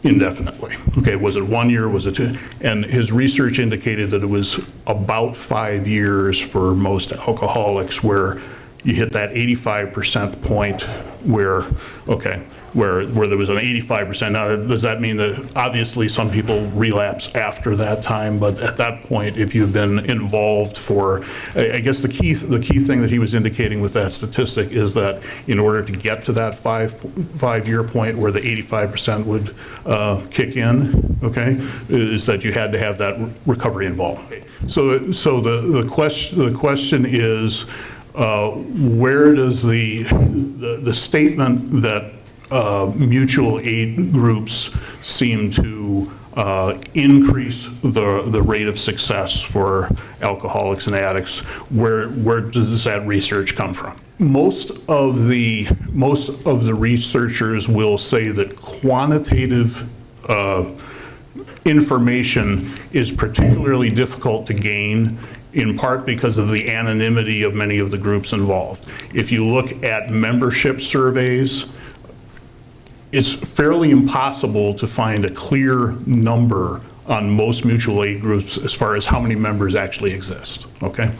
indefinitely? Okay, was it 1 year, was it 2? And his research indicated that it was about 5 years for most alcoholics where you hit that 85% point where, okay, where there was an 85%. Now, does that mean that obviously some people relapse after that time, but at that point, if you've been involved for, I guess the key thing that he was indicating with that statistic is that in order to get to that five-year point where the 85% would kick in, okay, is that you had to have that recovery involved. So the question is, where does the statement that mutual aid groups seem to increase the rate of success for alcoholics and addicts, where does that research come from? Most of the researchers will say that quantitative information is particularly difficult to gain, in part because of the anonymity of many of the groups involved. If you look at membership surveys, it's fairly impossible to find a clear number on most mutual aid groups as far as how many members actually exist, okay?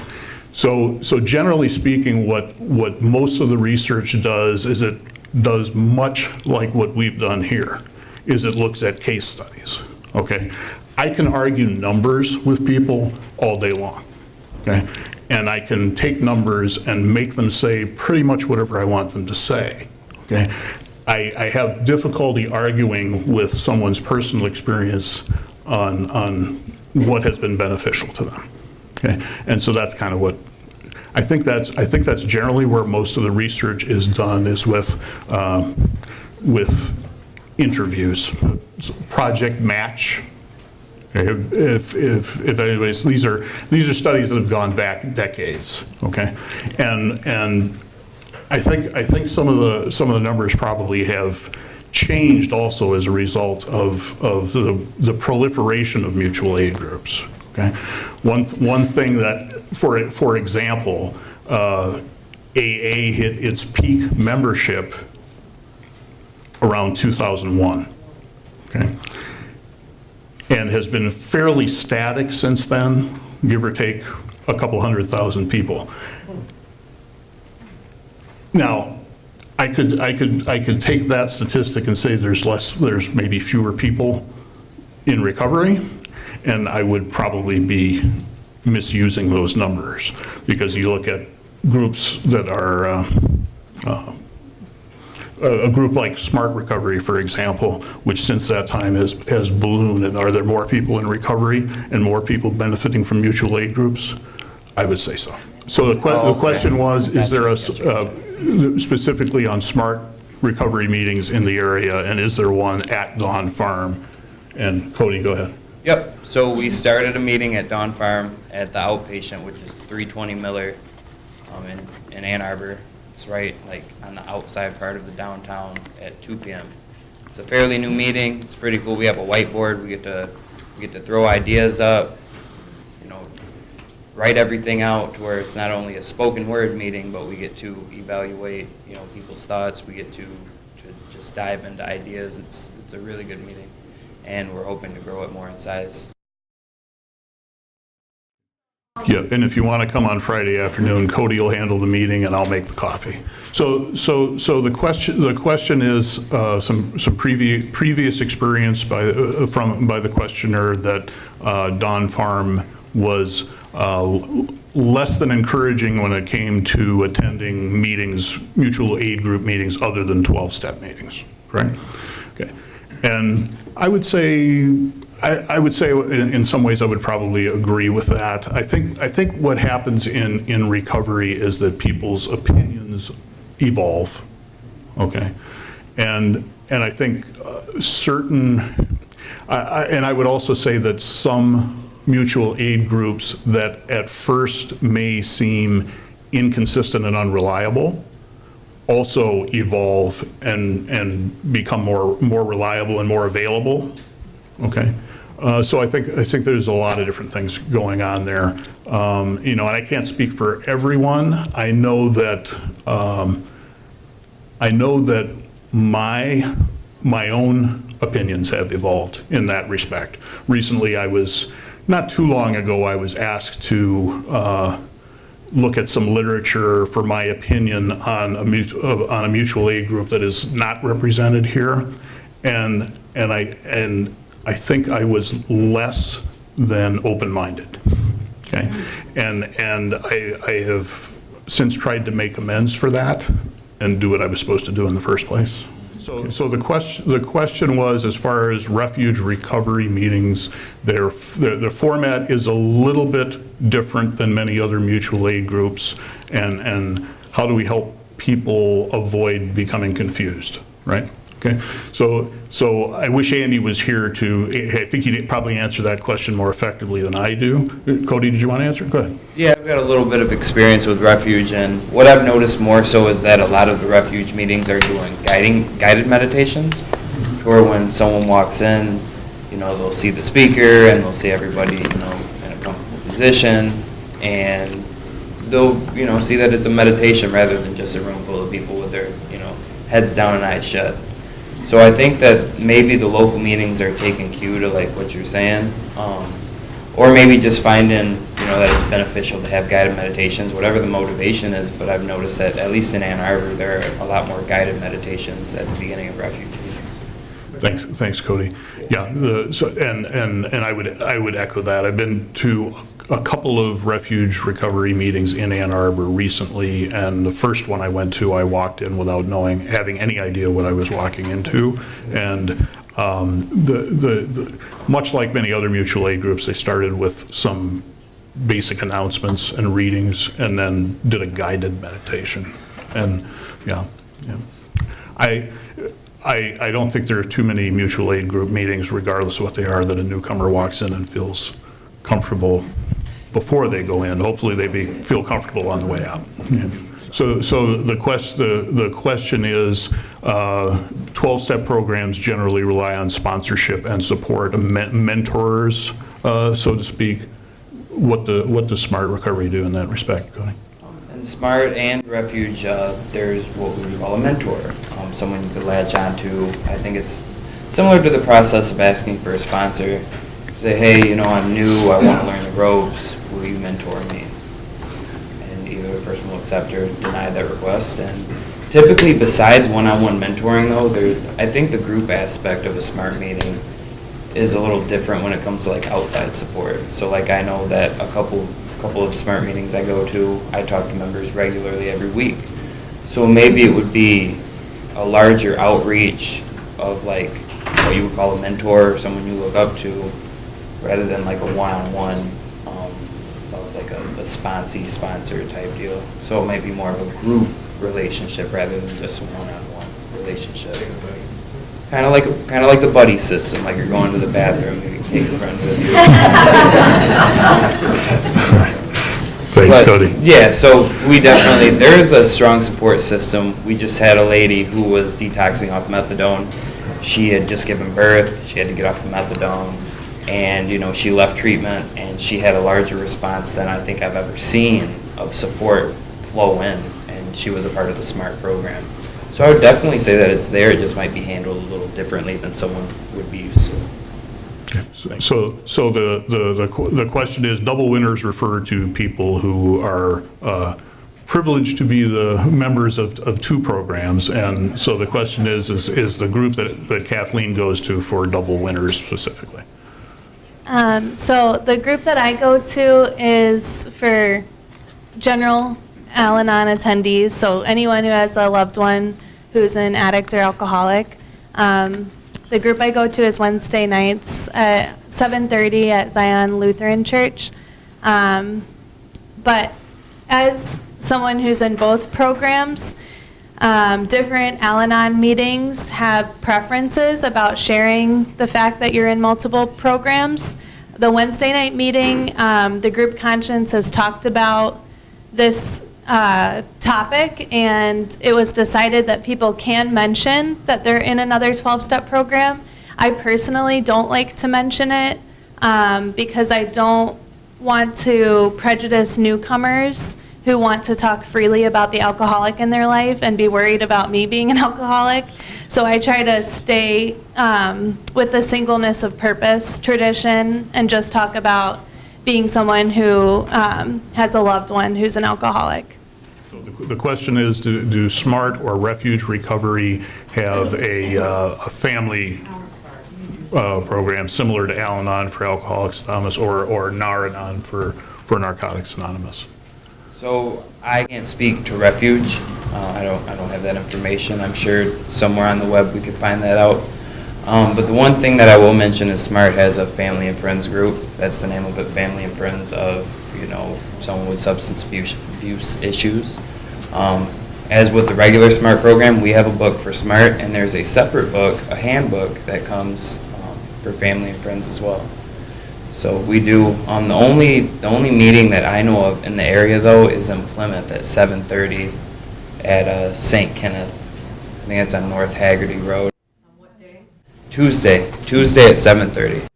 So generally speaking, what most of the research does is it does much like what we've done here, is it looks at case studies, okay? I can argue numbers with people all day long. Okay, and I can take numbers and make them say pretty much whatever I want them to say. Okay, I have difficulty arguing with someone's personal experience on what has been beneficial to them. Okay, and so that's kind of what I think that's generally where most of the research is done, is with interviews. Project Match. Okay, if anybody's, these are studies that have gone back decades, okay, and I think some of the numbers probably have changed also as a result of the proliferation of mutual aid groups. Okay, one thing that, for example, AA hit its peak membership around 2001. Okay. And has been fairly static since then, give or take a couple 100,000 people. Now, I could take that statistic and say there's maybe fewer people in recovery, and I would probably be misusing those numbers, because you look at groups that are a group like Smart Recovery, for example, which since that time has ballooned. And are there more people in recovery and more people benefiting from mutual aid groups? I would say so. So the Oh, okay. question was, is there a, specifically on smart recovery meetings in the area, and is there one at Dawn Farm? And Cody, go ahead. Yep, so we started a meeting at Dawn Farm at the outpatient, which is 320 Miller in Ann Arbor. It's right like on the outside part of the downtown at 2 p.m. It's a fairly new meeting. It's pretty cool. We have a whiteboard. We get to throw ideas up, you know, write everything out to where it's not only a spoken word meeting, but we get to evaluate, you know, people's thoughts. We get to just dive into ideas. It's a really good meeting, and we're hoping to grow it more in size. Yeah, and if you want to come on Friday afternoon, Cody will handle the meeting and I'll make the coffee. So the question is some previous experience by the questioner that Dawn Farm was less than encouraging when it came to attending meetings, mutual aid group meetings other than 12-step meetings, right? Okay, and I would say in some ways I would probably agree with that. I think what happens in recovery is that people's opinions evolve, okay? And I think and I would also say that some mutual aid groups that at first may seem inconsistent and unreliable also evolve and become more reliable and more available, okay? So I think there's a lot of different things going on there. You know, and I can't speak for everyone. I know that my own opinions have evolved in that respect. Recently, not too long ago, I was asked to look at some literature for my opinion on a mutual aid group that is not represented here, and I think I was less than open-minded, okay? And I have since tried to make amends for that and do what I was supposed to do in the first place. So the question was, as far as Refuge Recovery meetings, their format is a little bit different than many other mutual aid groups, and how do we help people avoid becoming confused, right? Okay, so I wish Andy was here I think he'd probably answer that question more effectively than I do. Cody, did you want to answer? Go ahead. Yeah, I've got a little bit of experience with Refuge, and what I've noticed more so is that a lot of the Refuge meetings are doing guided meditations, to where when someone walks in, you know, they'll see the speaker and they'll see everybody, you know, in a comfortable position, and they'll, you know, see that it's a meditation rather than just a room full of people with their, you know, heads down and eyes shut. So I think that maybe the local meetings are taking cue to like what you're saying, or maybe just finding, you know, that it's beneficial to have guided meditations, whatever the motivation is. But I've noticed that at least in Ann Arbor, there are a lot more guided meditations at the beginning of Refuge meetings. Thanks, Cody. Yeah, and I would echo that. I've been to a couple of Refuge Recovery meetings in Ann Arbor recently, and the first one I went to, I walked in without having any idea what I was walking into, and much like many other mutual aid groups, they started with some basic announcements and readings, and then did a guided meditation, and yeah. I don't think there are too many mutual aid group meetings, regardless of what they are, that a newcomer walks in and feels comfortable before they go in. Hopefully they feel comfortable on the way out. Yeah. So the question is, 12-step programs generally rely on sponsorship and support, mentors, so to speak. What does Smart Recovery do in that respect, Cody? In Smart and Refuge, there's what we would call a mentor, someone you could latch on to. I think it's similar to the process of asking for a sponsor. Say, hey, you know, I'm new, I want to learn the ropes, will you mentor me? And either the person will accept or deny that request. And typically, besides one-on-one mentoring, though, I think the group aspect of a SMART meeting is a little different when it comes to like outside support. So like I know that a couple of the SMART meetings I go to, I talk to members regularly every week. So maybe it would be a larger outreach of like what you would call a mentor or someone you look up to, rather than like a one-on-one of like like a sponsor type deal. So it might be more of a group relationship rather than just a one-on-one relationship. Kind of like the buddy system, like you're going to the bathroom, you can take a friend with you. Thanks, But, Cody. yeah, so we definitely, there is a strong support system. We just had a lady who was detoxing off methadone. She had just given birth, she had to get off the methadone, and she left treatment, and she had a larger response than I think I've ever seen of support flow in, and she was a part of the SMART program. So I would definitely say that it's there, it just might be handled a little differently than someone would be used to. So the question is, double winners refer to people who are privileged to be the members of two programs, and so the question is the group that Kathleen goes to for double winners specifically? So the group that I go to is for general Al-Anon attendees, so anyone who has a loved one who's an addict or alcoholic. The group I go to is Wednesday nights at 7:30 at Zion Lutheran Church. But as someone who's in both programs, different Al-Anon meetings have preferences about sharing the fact that you're in multiple programs. The Wednesday night meeting, the group conscience has talked about this topic, and it was decided that people can mention that they're in another 12-step program. I personally don't like to mention it because I don't want to prejudice newcomers who want to talk freely about the alcoholic in their life and be worried about me being an alcoholic. So I try to stay with the singleness of purpose tradition and just talk about being someone who has a loved one who's an alcoholic. So the question is, do SMART or Refuge Recovery have a family program similar to Al-Anon for Alcoholics Anonymous or NAR-Anon for Narcotics Anonymous? So I can't speak to Refuge. I don't have that information. I'm sure somewhere on the web we could find that out. But the one thing that I will mention is SMART has a family and friends group. That's the name of it, family and friends of someone with substance abuse issues. As with the regular SMART program, we have a book for SMART, and there's a separate book, a handbook that comes for family and friends as well. So we do. The only meeting that I know of in the area though is in Plymouth at 7:30 at St. Kenneth. I think it's on North Haggerty Road. On what day? Tuesday at 7:30.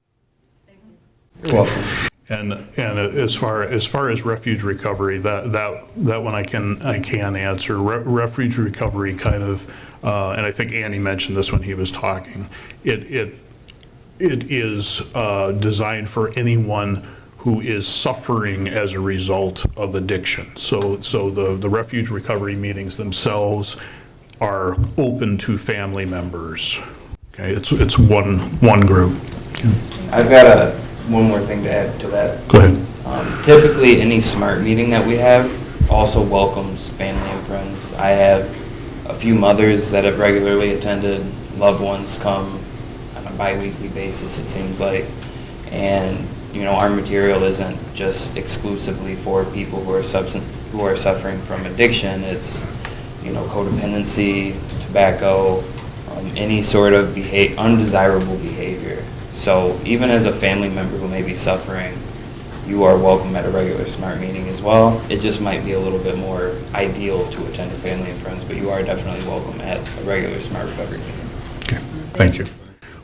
You're welcome. And as far as Refuge Recovery, that one I can answer. Refuge Recovery kind of, and I think Andy mentioned this when he was talking. It is designed for anyone who is suffering as a result of addiction. So the Refuge Recovery meetings themselves are open to family members. Okay, it's one group. I've got one more thing to add to that. Go ahead. Typically, any SMART meeting that we have also welcomes family and friends. I have a few mothers that have regularly attended. Loved ones come on a bi-weekly basis, it seems like. And our material isn't just exclusively for people who are suffering from addiction. It's codependency, tobacco, any sort of undesirable behavior. So even as a family member who may be suffering, you are welcome at a regular SMART meeting as well. It just might be a little bit more ideal to attend a family and friends, but you are definitely welcome at a regular SMART recovery meeting. Okay, thank you.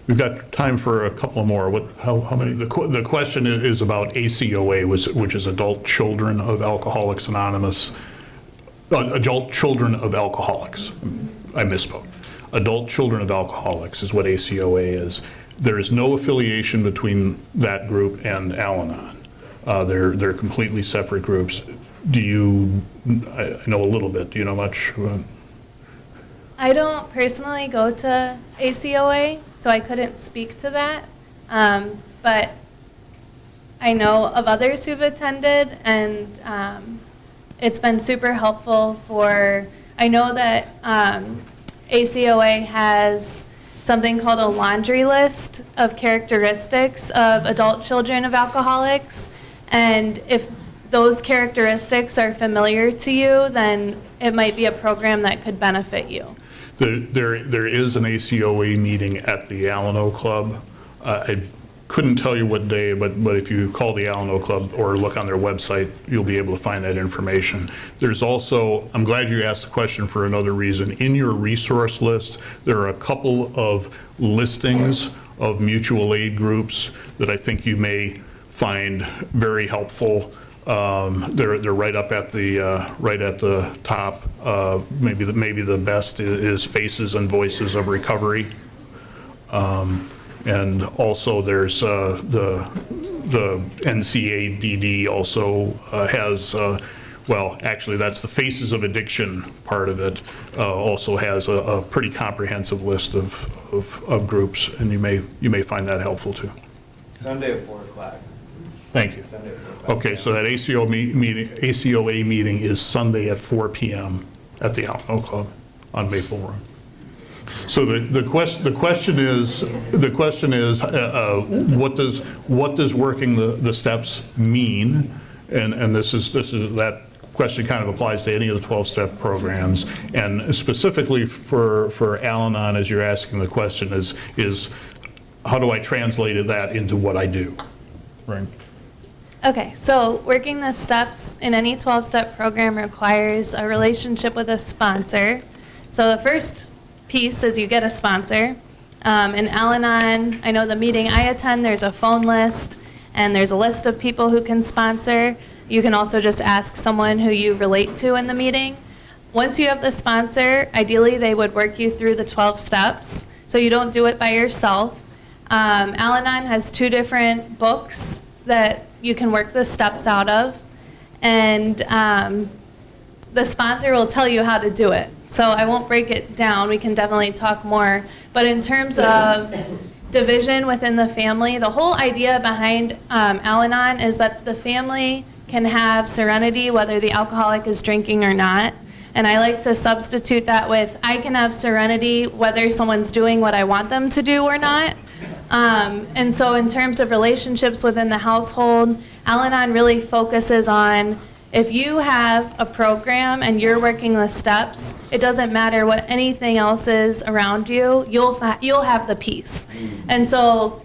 We've got time for a couple more. How many? The question is about ACOA, which is Adult Children of Alcoholics Anonymous. Adult Children of Alcoholics. I misspoke. Adult Children of Alcoholics is what ACOA is. There is no affiliation between that group and Al-Anon. They're completely separate groups. I know a little bit. Do you know much? I don't personally go to ACOA, so I couldn't speak to that. But I know of others who've attended, and it's been super helpful I know that ACOA has something called a laundry list of characteristics of adult children of alcoholics. And if those characteristics are familiar to you, then it might be a program that could benefit you. There is an ACOA meeting at the AlAnon Club. I couldn't tell you what day, but if you call the AlAnon Club or look on their website, you'll be able to find that information. There's also, I'm glad you asked the question for another reason. In your resource list, there are a couple of listings of mutual aid groups that I think you may find very helpful. They're right up at the top. Maybe the best is Faces and Voices of Recovery. And also there's the NCADD also has, well, actually that's the Faces of Addiction part of it, also has a pretty comprehensive list of groups, and you may find that helpful too. Sunday at 4 o'clock. Thank you. Sunday at 4 o'clock. Okay, so that ACOA meeting is Sunday at 4 p.m. at the Al-Anon Club on Maple Road. So the question is what does working the steps mean? And this is that question kind of applies to any of the 12-step programs, and specifically for Al-Anon, as you're asking the question, is how do I translate that into what I do, right? Okay, so working the steps in any 12-step program requires a relationship with a sponsor. So the first piece is you get a sponsor. In Al-Anon, I know the meeting I attend, there's a phone list, and there's a list of people who can sponsor. You can also just ask someone who you relate to in the meeting. Once you have the sponsor, ideally they would work you through the 12 steps, so you don't do it by yourself. Al-Anon has 2 different books that you can work the steps out of, and the sponsor will tell you how to do it. So I won't break it down, we can definitely talk more, but in terms of division within the family, the whole idea behind Al-Anon is that the family can have serenity whether the alcoholic is drinking or not. And I like to substitute that with, I can have serenity whether someone's doing what I want them to do or not. And so in terms of relationships within the household, Al-Anon really focuses on, if you have a program and you're working the steps, it doesn't matter what anything else is around you, you'll have the peace. And so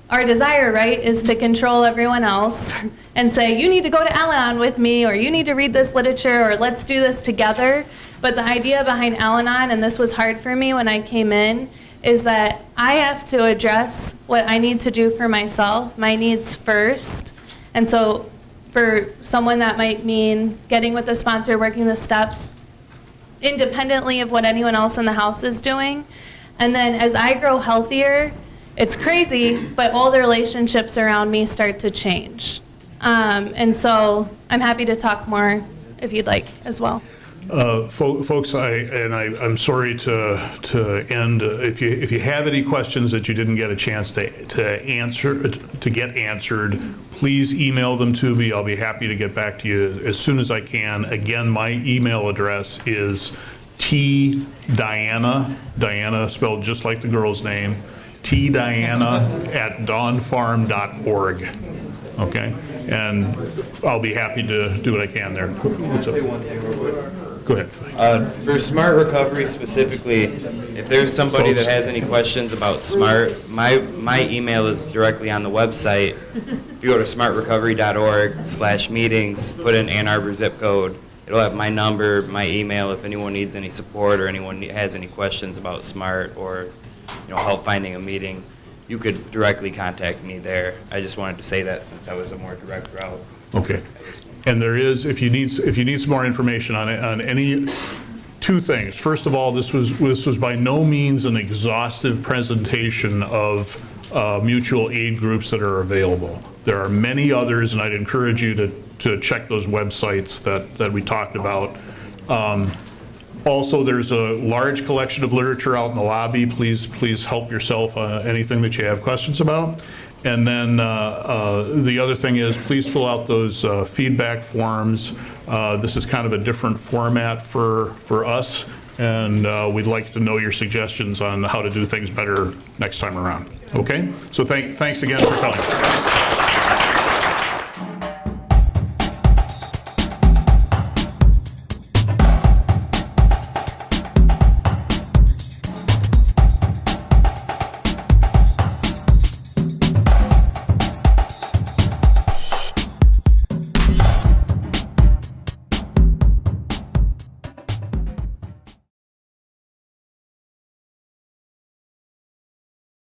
our desire, right, is to control everyone else and say, you need to go to Al-Anon with me, or you need to read this literature, or let's do this together. But the idea behind Al-Anon, and this was hard for me when I came in, is that I have to address what I need to do for myself, my needs first. And so for someone that might mean getting with a sponsor, working the steps independently of what anyone else in the house is doing. And then as I grow healthier, it's crazy, but all the relationships around me start to change. And so I'm happy to talk more if you'd like as well. Folks, I'm sorry to end. If you have any questions that you didn't get a chance to get answered, please email them to me. I'll be happy to get back to you as soon as I can. Again, my email address is tdiana, Diana spelled just like the girl's name, tdiana@dawnfarm.org. Okay, and I'll be happy to do what I can there. What's say one thing real quick? Go ahead. For Smart Recovery specifically, if there's somebody that has any questions about Smart, my email is directly on the website. If you go to smartrecovery.org/meetings, put in Ann Arbor zip code, it'll have my number, my email, if anyone needs any support or anyone has any questions about Smart or help finding a meeting, you could directly contact me there. I just wanted to say that since that was a more direct route. Okay. And there is, if you need some more information on any, 2 things. First of all, this was by no means an exhaustive presentation of mutual aid groups that are available. There are many others, and I'd encourage you to check those websites that we talked about. Also, there's a large collection of literature out in the lobby. Please help yourself anything that you have questions about. And then the other thing is, please fill out those feedback forms. This is kind of a different format for us, and we'd like to know your suggestions on how to do things better next time around. Okay? So thanks again for coming.